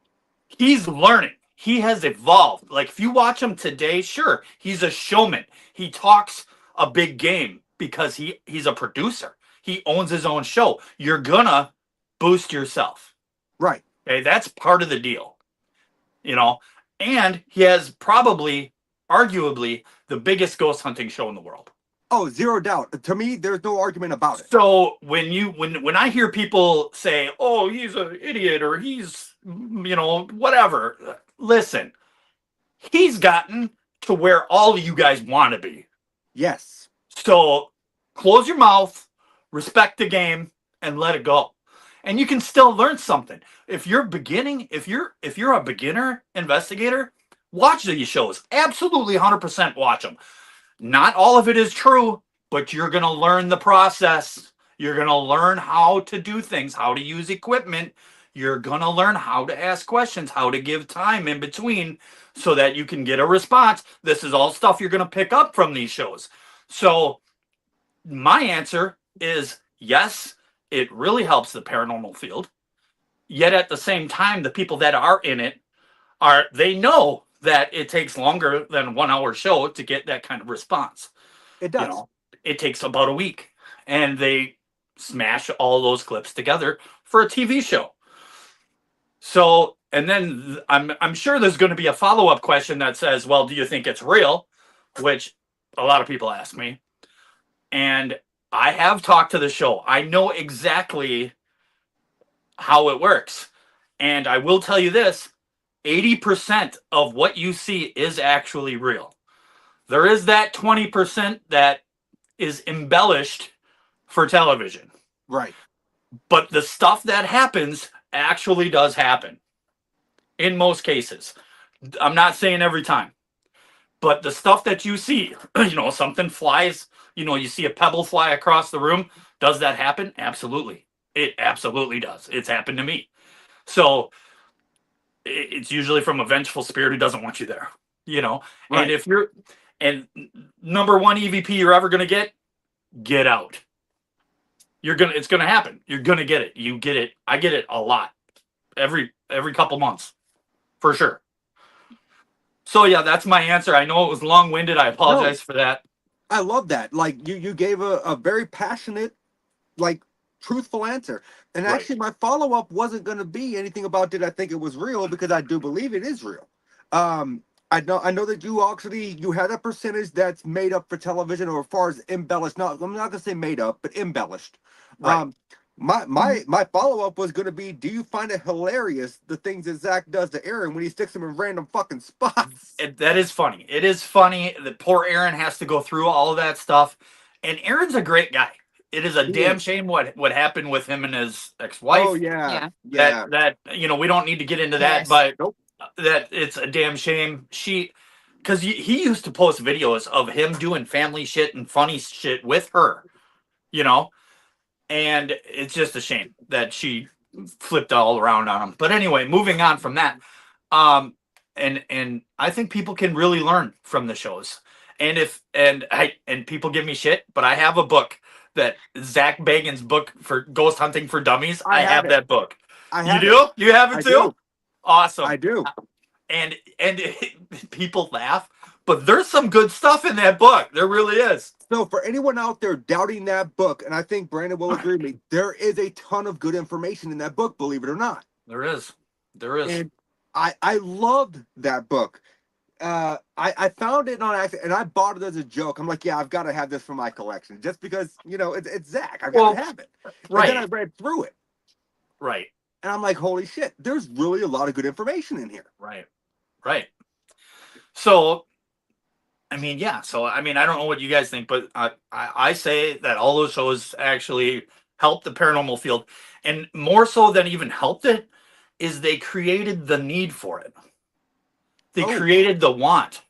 He's learning. He has evolved. Like, if you watch him today, sure, he's a showman. He talks a big game because he's a producer. He owns his own show. You're gonna boost yourself. Right. Okay, that's part of the deal. And he has probably, arguably, the biggest ghost hunting show in the world. Oh, zero doubt. To me, there's no argument about it. So when I hear people say, "Oh, he's an idiot," or he's, whatever, listen, he's gotten to where all of you guys want to be. Yes. So close your mouth, respect the game, and let it go. And you can still learn something. If you're a beginner investigator, watch these shows. Absolutely 100% watch them. Not all of it is true. but you're going to learn the process. You're going to learn how to do things, how to use equipment. You're going to learn how to ask questions, how to give time in between so that you can get a response. This is all stuff you're going to pick up from these shows. So my answer is yes, it really helps the paranormal field. Yet at the same time, the people that are in it they know that it takes longer than a 1 hour show to get that kind of response. It does. You know, it takes about a week, and they smash all those clips together for a TV show. So, and then I'm sure there's going to be a follow-up question that says, well, do you think it's real? Which a lot of people ask me. And I have talked to the show. I know exactly how it works. And I will tell you this, 80% of what you see is actually real. There is that 20% that is embellished for television. Right. But the stuff that happens actually does happen in most cases. I'm not saying every time, but the stuff that you see, you know, something flies, you know, you see a pebble fly across the room. Does that happen? Absolutely. It absolutely does. It's happened to me. So it's usually from a vengeful spirit who doesn't want you there, you know. Right. And if you're, and number one EVP you're ever going to get out. It's going to happen. You're going to get it. You get it. I get it a lot. Every couple months, for sure. So yeah, that's my answer. I know it was long-winded. I apologize for that. I love that. Like you gave a very passionate, like truthful answer. And Right. actually my follow-up wasn't going to be anything about did I think it was real, because I do believe it is real. I know that you had a percentage that's made up for television, or as far as embellished. No, I'm not gonna say made up, but embellished. Right. My follow-up was gonna be, do you find it hilarious the things that Zach does to Aaron when he sticks him in random fucking spots? That is funny. It is funny that poor Aaron has to go through all of that stuff. And Aaron's a great guy. It is a damn shame what happened with him and his ex-wife. Oh yeah. That you know, we don't need to get into that, Yes. but Nope. that it's a damn shame. Because he used to post videos of him doing family shit and funny shit with her, you know, and it's just a shame that she flipped all around on him. But anyway, moving on from that, and I think people can really learn from the shows. And people give me shit, but I have a book, that Zach Bagan's book for Ghost Hunting for Dummies. I have that book. You do? You have it too? do. Awesome. I do. And people laugh, but there's some good stuff in that book. There really is. So for anyone out there doubting that book, and I think Brandon will agree with me, there is a ton of good information in that book, believe it or not. There is. And I loved that book. I found it on accident, and I bought it as a joke. I'm like, yeah, I've got to have this for my collection, just because, you know, it's Zach. I've got to have it. Right. And then I read through it. Right. And I'm like, holy shit, there's really a lot of good information in here. Right. So, I mean, yeah. So, I mean, I don't know what you guys think, but I say that all those shows actually helped the paranormal field. And more so than even helped it, is they created the need for it. They created the want.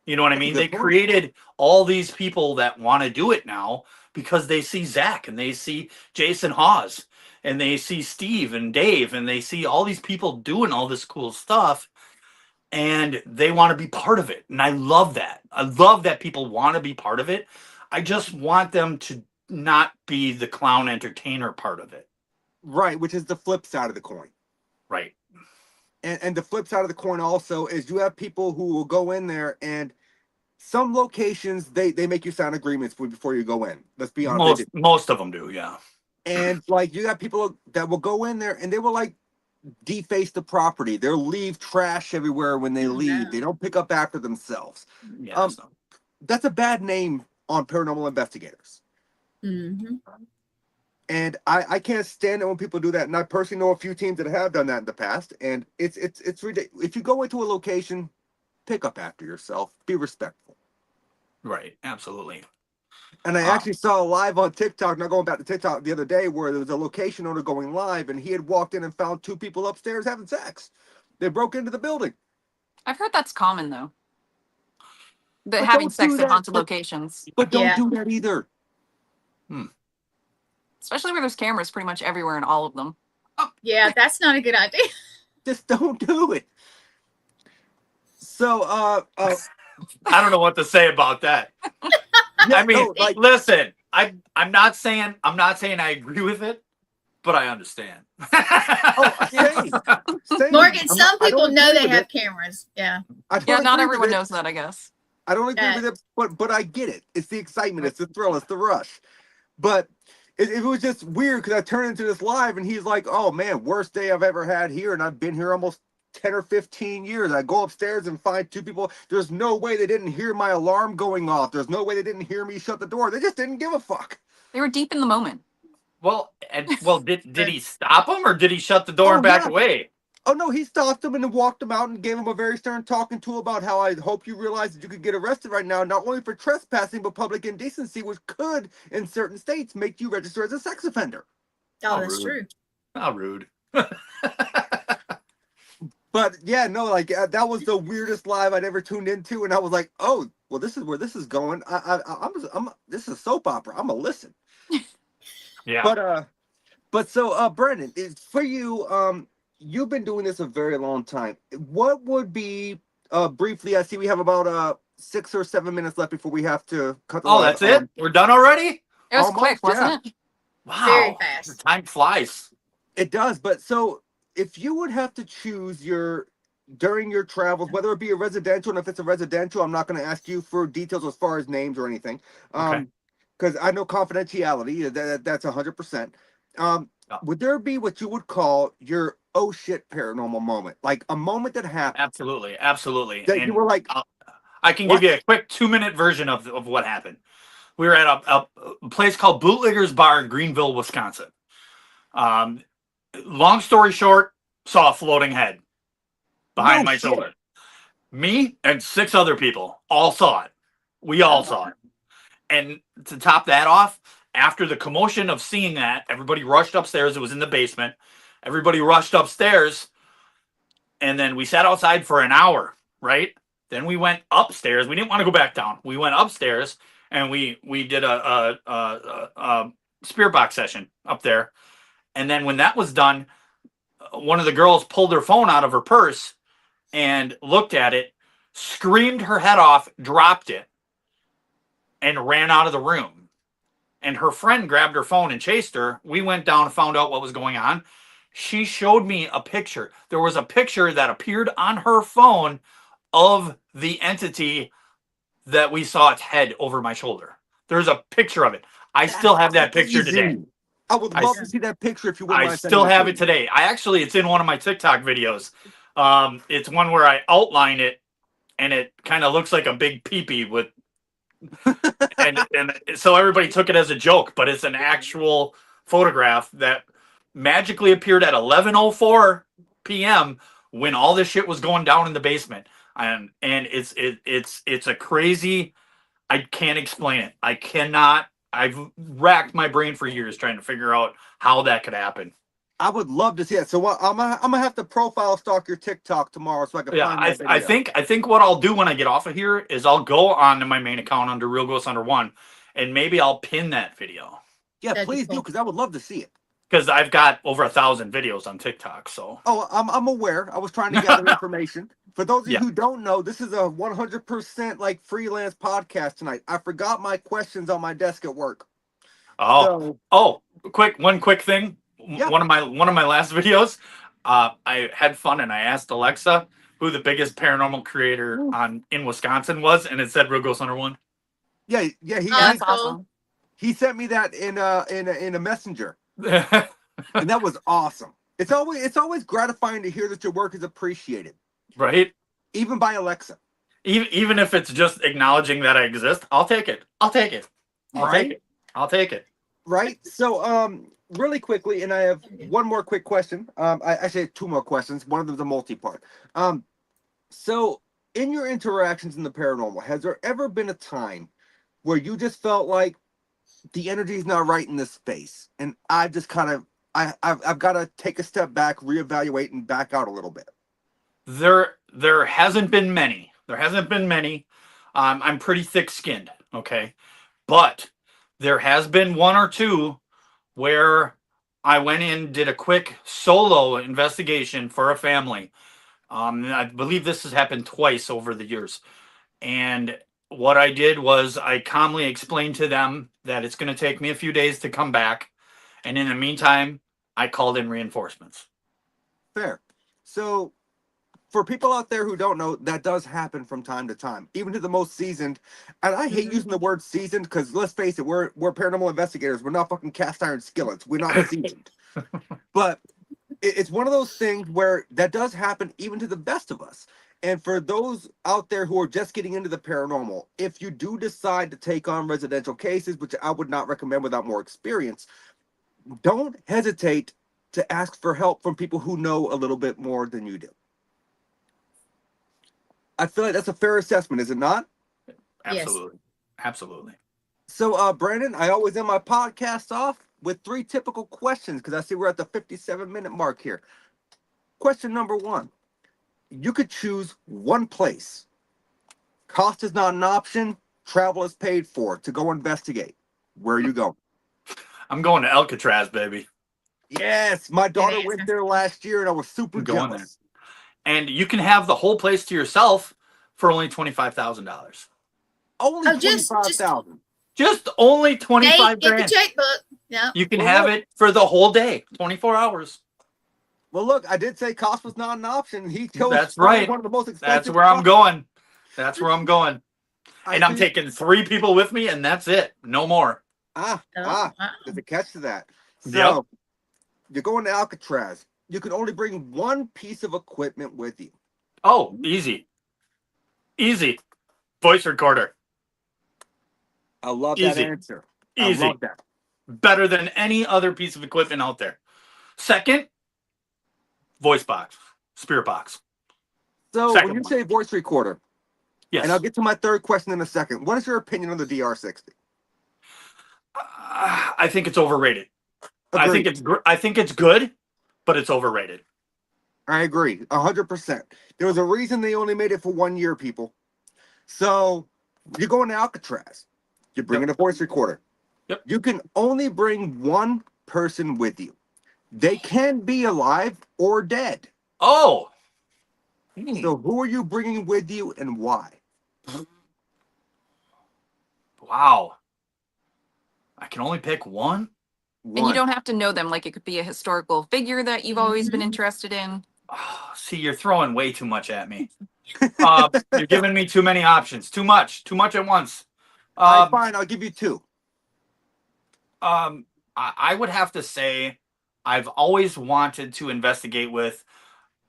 You know what I mean? They created all these people that want to do it now because they see Zach and they see Jason Hawes and they see Steve and Dave and they see all these people doing all this cool stuff, and they want to be part of it. And I love that. I love that people want to be part of it. I just want them to not be the clown entertainer part of it. Right, which is the flip side of the coin. Right. And the flip side of the coin also is you have people who will go in there, and some locations they make you sign agreements before you go in. Let's be honest. Most of them do, yeah. And like you got people that will go in there and they will like deface the property. They'll leave trash everywhere when they leave. No. They don't pick up after themselves. Yeah. That's a bad name on paranormal investigators. Mm-hmm. And I can't stand it when people do that. And I personally know a few teams that have done that in the past. And it's ridiculous. If you go into a location, pick up after yourself. Be respectful. Right. Absolutely. And I actually saw live on TikTok, not going back to TikTok, the other day, where there was a location owner going live, and he had walked in and found two people upstairs having sex. They broke into the building. I've heard that's common though. The But having don't sex do in that. haunted locations, But don't Yeah. do that either. especially where there's cameras pretty much everywhere in all of them. Yeah, that's not a good idea. Just don't do it. So, I don't know what to say about that. yeah, I mean, no, like, listen, I'm not saying I agree with it, but I understand. oh, same. Morgan, I some people don't know agree they with have it. cameras. Yeah. I don't Yeah, not agree with everyone it. knows that, I guess. I don't agree with it, but I get it. It's the excitement, it's the thrill, it's the rush. But it was just weird because I turned into this live and he's like, "Oh man, worst day I've ever had here," and I've been here almost 10 or 15 years. I go upstairs and find two people. There's no way they didn't hear my alarm going off. There's no way they didn't hear me shut the door. They just didn't give a fuck. They were deep in the moment. Well, did he stop him or did he shut the door and back away? Oh no, he stopped him and then walked him out and gave him a very stern talking to about how I hope you realize that you could get arrested right now, not only for trespassing, but public indecency, which could, in certain states, make you register as a sex offender. Oh, that's true. How rude. But yeah, no, like that was the weirdest live I'd ever tuned into, and I was like, oh, well, this is where this is going. I'm this is a soap opera. I'm gonna listen. Yeah. But so, Brendan, it's for you. You've been doing this a very long time. What would be briefly? I see we have about 6 or 7 minutes left before we have to cut the. Oh, that's it. We're done already. It was Almost, quick, wasn't it? Wow. Very fast. Time flies. It does, but so if you would have to choose during your travels, whether it be a residential, and if it's a residential, I'm not going to ask you for details as far as names or anything, because I know confidentiality. That's 100%. Would there be what you would call your oh shit paranormal moment, like a moment that happened? Absolutely. That And you were like, I can give you a quick 2-minute version of what happened. We were at a place called Bootlegger's Bar in Greenville, Wisconsin. Long story short, saw a floating head behind my shoulder. Me and 6 other people all saw it. We all saw it. And to top that off, after the commotion of seeing that, everybody rushed upstairs. It was in the basement. Everybody rushed upstairs. And then we sat outside for an hour, right? Then we went upstairs. We didn't want to go back down. We went upstairs and we did a spirit box session up there. And then when that was done, one of the girls pulled her phone out of her purse and looked at it, screamed her head off, dropped it, and ran out of the room. And her friend grabbed her phone and chased her. We went down and found out what was going on. She showed me a picture. There was a picture that appeared on her phone of the entity that we saw its head over my shoulder. There's a picture of it. I still have that picture today. I would love to see that picture if you wouldn't I mind still sending have to it today. It's in one of my TikTok videos. It's one where I outline it and it kind of looks like a big peepee with and so everybody took it as a joke, but it's an actual photograph that magically appeared at 11:04 p.m. when all this shit was going down in the basement. And it's a crazy, I can't explain it. I cannot. I've racked my brain for years trying to figure out how that could happen. I would love to see it. So I'm gonna have to profile stalk your TikTok tomorrow so I can find that video. I think what I'll do when I get off of here is I'll go on to my main account under Real Ghost Under One, and maybe I'll pin that video. Yeah, please do, because I would love to see it. Because I've got over 1,000 videos on TikTok. So I'm aware. I was trying to gather information. For those of you who don't know, this is a 100% like freelance podcast tonight. I forgot my questions on my desk at work. One quick thing. Yeah. One of my last videos, I had fun and I asked Alexa who the biggest paranormal creator in Wisconsin was, and it said Real Ghost Under One. Yeah. That's awesome. He sent me that in a messenger, and that was awesome. It's always gratifying to hear that your work is appreciated, right? Even by Alexa. Even if it's just acknowledging that I exist, I'll take it. I'll take it. Right. So really quickly, and I have one more quick question. I actually have 2 more questions. One of them is a multi-part. So in your interactions in the paranormal, has there ever been a time where you just felt like the energy is not right in this space, and I've just kind of I've got to take a step back, reevaluate, and back out a little bit? There hasn't been many. I'm pretty thick-skinned, okay? But there has been one or two where I went in, did a quick solo investigation for a family. I believe this has happened twice over the years. And what I did was I calmly explained to them that it's going to take me a few days to come back. And in the meantime, I called in reinforcements. Fair. So for people out there who don't know, that does happen from time to time, even to the most seasoned. And I hate using the word seasoned because let's face it, we're paranormal investigators. We're not fucking cast iron skillets. We're not seasoned. But it's one of those things where that does happen even to the best of us. And for those out there who are just getting into the paranormal, if you do decide to take on residential cases, which I would not recommend without more experience, don't hesitate to ask for help from people who know a little bit more than you do. I feel like that's a fair assessment, is it not? Absolutely. Yes. Absolutely. So, Brandon, I always end my podcast off with 3 typical questions because I see we're at the 57-minute mark here. Question number 1. You could choose one place. Cost is not an option. Travel is paid for to go investigate. Where are you going? I'm going to Alcatraz, baby. Yes, my daughter went there last year, and I was super jealous. There. And you can have the whole place to yourself for only $25,000. Only $25,000. Just only 25 Get grand. the checkbook. Yeah. You can have it for the whole day, 24 hours. Well, look, I did say cost was not an option. He chose That's right. One of the most expensive. That's where I'm going. That's where I'm going. And I'm taking 3 people with me, and that's it. No more. There's a catch to that. So you're going to Alcatraz. You can only bring one piece of equipment with you. Oh, easy. Easy. Voice recorder. I love that answer. Easy. I love that. Better than any other piece of equipment out there. Second, voice box, spirit box. So when you say voice recorder, yes, and I'll get to my third question in a second. What is your opinion on the DR60? I think it's overrated. Agreed. I think it's good, but it's overrated. I agree, 100%. There was a reason they only made it for 1 year, people. So you're going to Alcatraz. You're bringing a voice recorder. Yep. You can only bring one person with you. They can be alive or dead. Oh. So who are you bringing with you and why? Wow. I can only pick one? And you don't have to know them. Like, it could be a historical figure that you've always been interested in. Oh, see, you're throwing way too much at me. You're giving me too many options. Too much at once. Fine, I'll give you 2. I would have to say I've always wanted to investigate with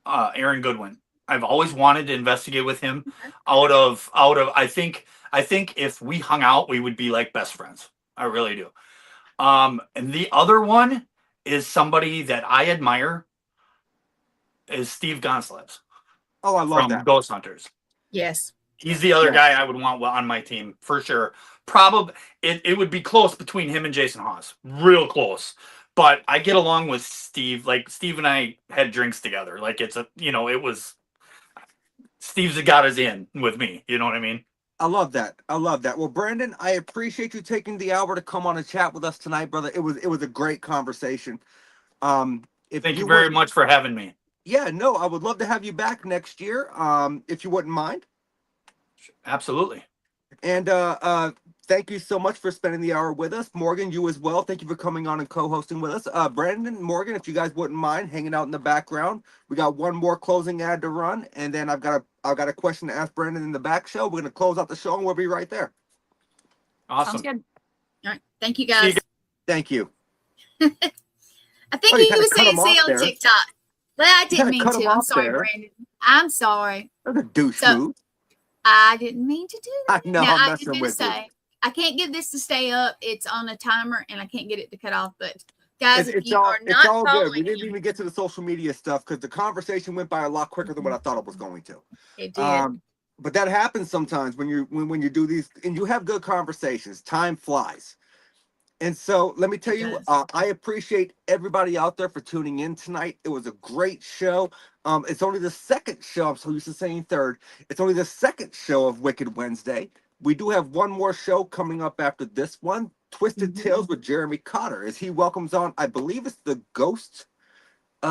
Aaron Goodwin. I've always wanted to investigate with him out of I think if we hung out, we would be like best friends. I really do. And the other one is somebody that I admire is Steve Gonsalves. Oh, I love from that. Ghost Hunters. Yes. He's the other guy I would want on my team for sure. Probably it would be close between him and Jason Hawes. Real close. But I get along with Steve. Like, Steve and I had drinks together. Like, it was Steve's got us in with me. You know what I mean? I love that. I love that. Well, Brandon, I appreciate you taking the hour to come on and chat with us tonight, brother. It was a great conversation. Thank you very much for having me. Yeah, no, I would love to have you back next year, if you wouldn't mind. Absolutely. And thank you so much for spending the hour with us. Morgan, you as well. Thank you for coming on and co-hosting with us. Brandon, Morgan, if you guys wouldn't mind hanging out in the background. We got one more closing ad to run, and then I've got a question to ask Brandon in the back show. We're gonna close out the show and we'll be right there. Awesome. Sounds good. All right. Thank you, guys. Thank you. I think he was saying see on TikTok. But I didn't mean to. I'm sorry, Brandon. I'm sorry. That's a douche move. I didn't mean to do that. I know. Now, I'm I did messing with you. I can't get this to stay up. It's on a timer, and I can't get it to cut off. But guys, it's all good. We didn't even get to the social media stuff because the conversation went by a lot quicker than what I thought it was going to. It did. But that happens sometimes when you do these and you have good conversations. Time flies. And so let me tell you, I appreciate everybody out there for tuning in tonight. It was a great show. It's only the second show. I'm so used to saying third. It's only the second show of Wicked Wednesday. We do have one more show coming up after this one, Twisted Tales with Jeremy Cotter, as he welcomes on, I believe it's the Ghost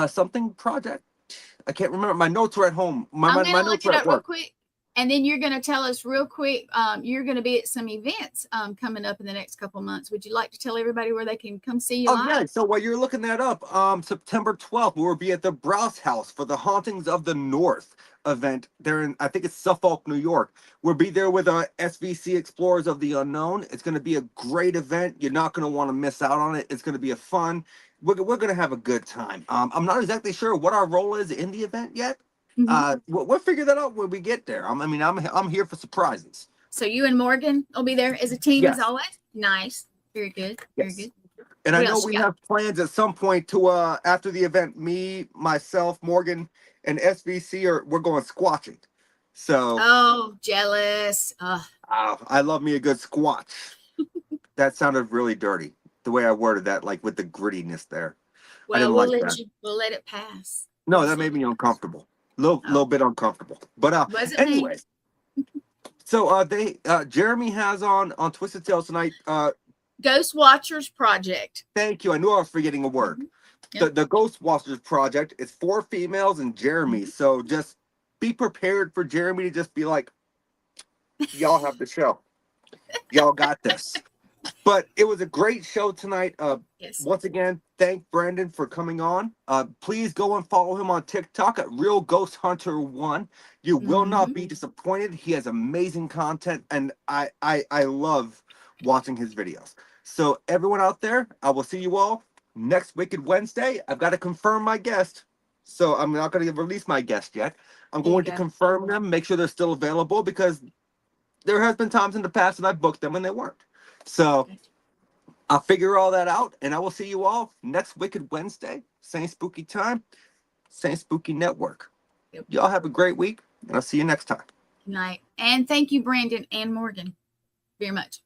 something project. I can't remember. My notes are at home. My I'm gonna notes look it are up at real work. quick, and then you're gonna tell us real quick. You're gonna be at some events coming up in the next couple months. Would you like to tell everybody where they can come see you Oh live? yeah, so while you're looking that up, September 12th, we'll be at the Browse House for the Hauntings of the North event there in, I think it's Suffolk, New York. We'll be there with SVC Explorers of the Unknown. It's going to be a great event. You're not going to want to miss out on it. It's going to be a fun. We're going to have a good time. I'm not exactly sure what our role is in the event yet. We'll figure that out when we get there. I'm here for surprises. So you and Morgan will be there as a team as Yes. always. Nice, very good, very Yes. good. And What I know else you we got? have plans at some point to after the event, me, myself, Morgan, and SVC we're going squatching. So Oh, jealous. I love me a good squatch. That sounded really dirty. The way I worded that, like with the grittiness there. Well, didn't we'll like let that. we'll let it pass. No, that made me uncomfortable. Little bit uncomfortable. But Wasn't me. anyway. So Jeremy has on Twisted Tales tonight. Ghost Watchers Project. Thank you. I knew I was forgetting a word. Yep. The Ghost Watchers Project is 4 females and Jeremy. So just be prepared for Jeremy to just be like, y'all have the show. Y'all got this. But it was a great show tonight. Yes. Once again, thank Brandon for coming on. Please go and follow him on TikTok at Real Ghost Hunter 1. You will not be disappointed. He has amazing content, and I love watching his videos. So everyone out there, I will see you all next Wicked Wednesday. I've got to confirm my guest, so I'm not going to release my guest yet. I'm going to confirm them, make sure they're still available, because there has been times in the past that I booked them and they weren't. So I'll figure all that out, and I will see you all next Wicked Wednesday. Same spooky time, same spooky network. Yep. Y'all have a great week, and I'll see you next time. Good night. And thank you, Brandon and Morgan, very much.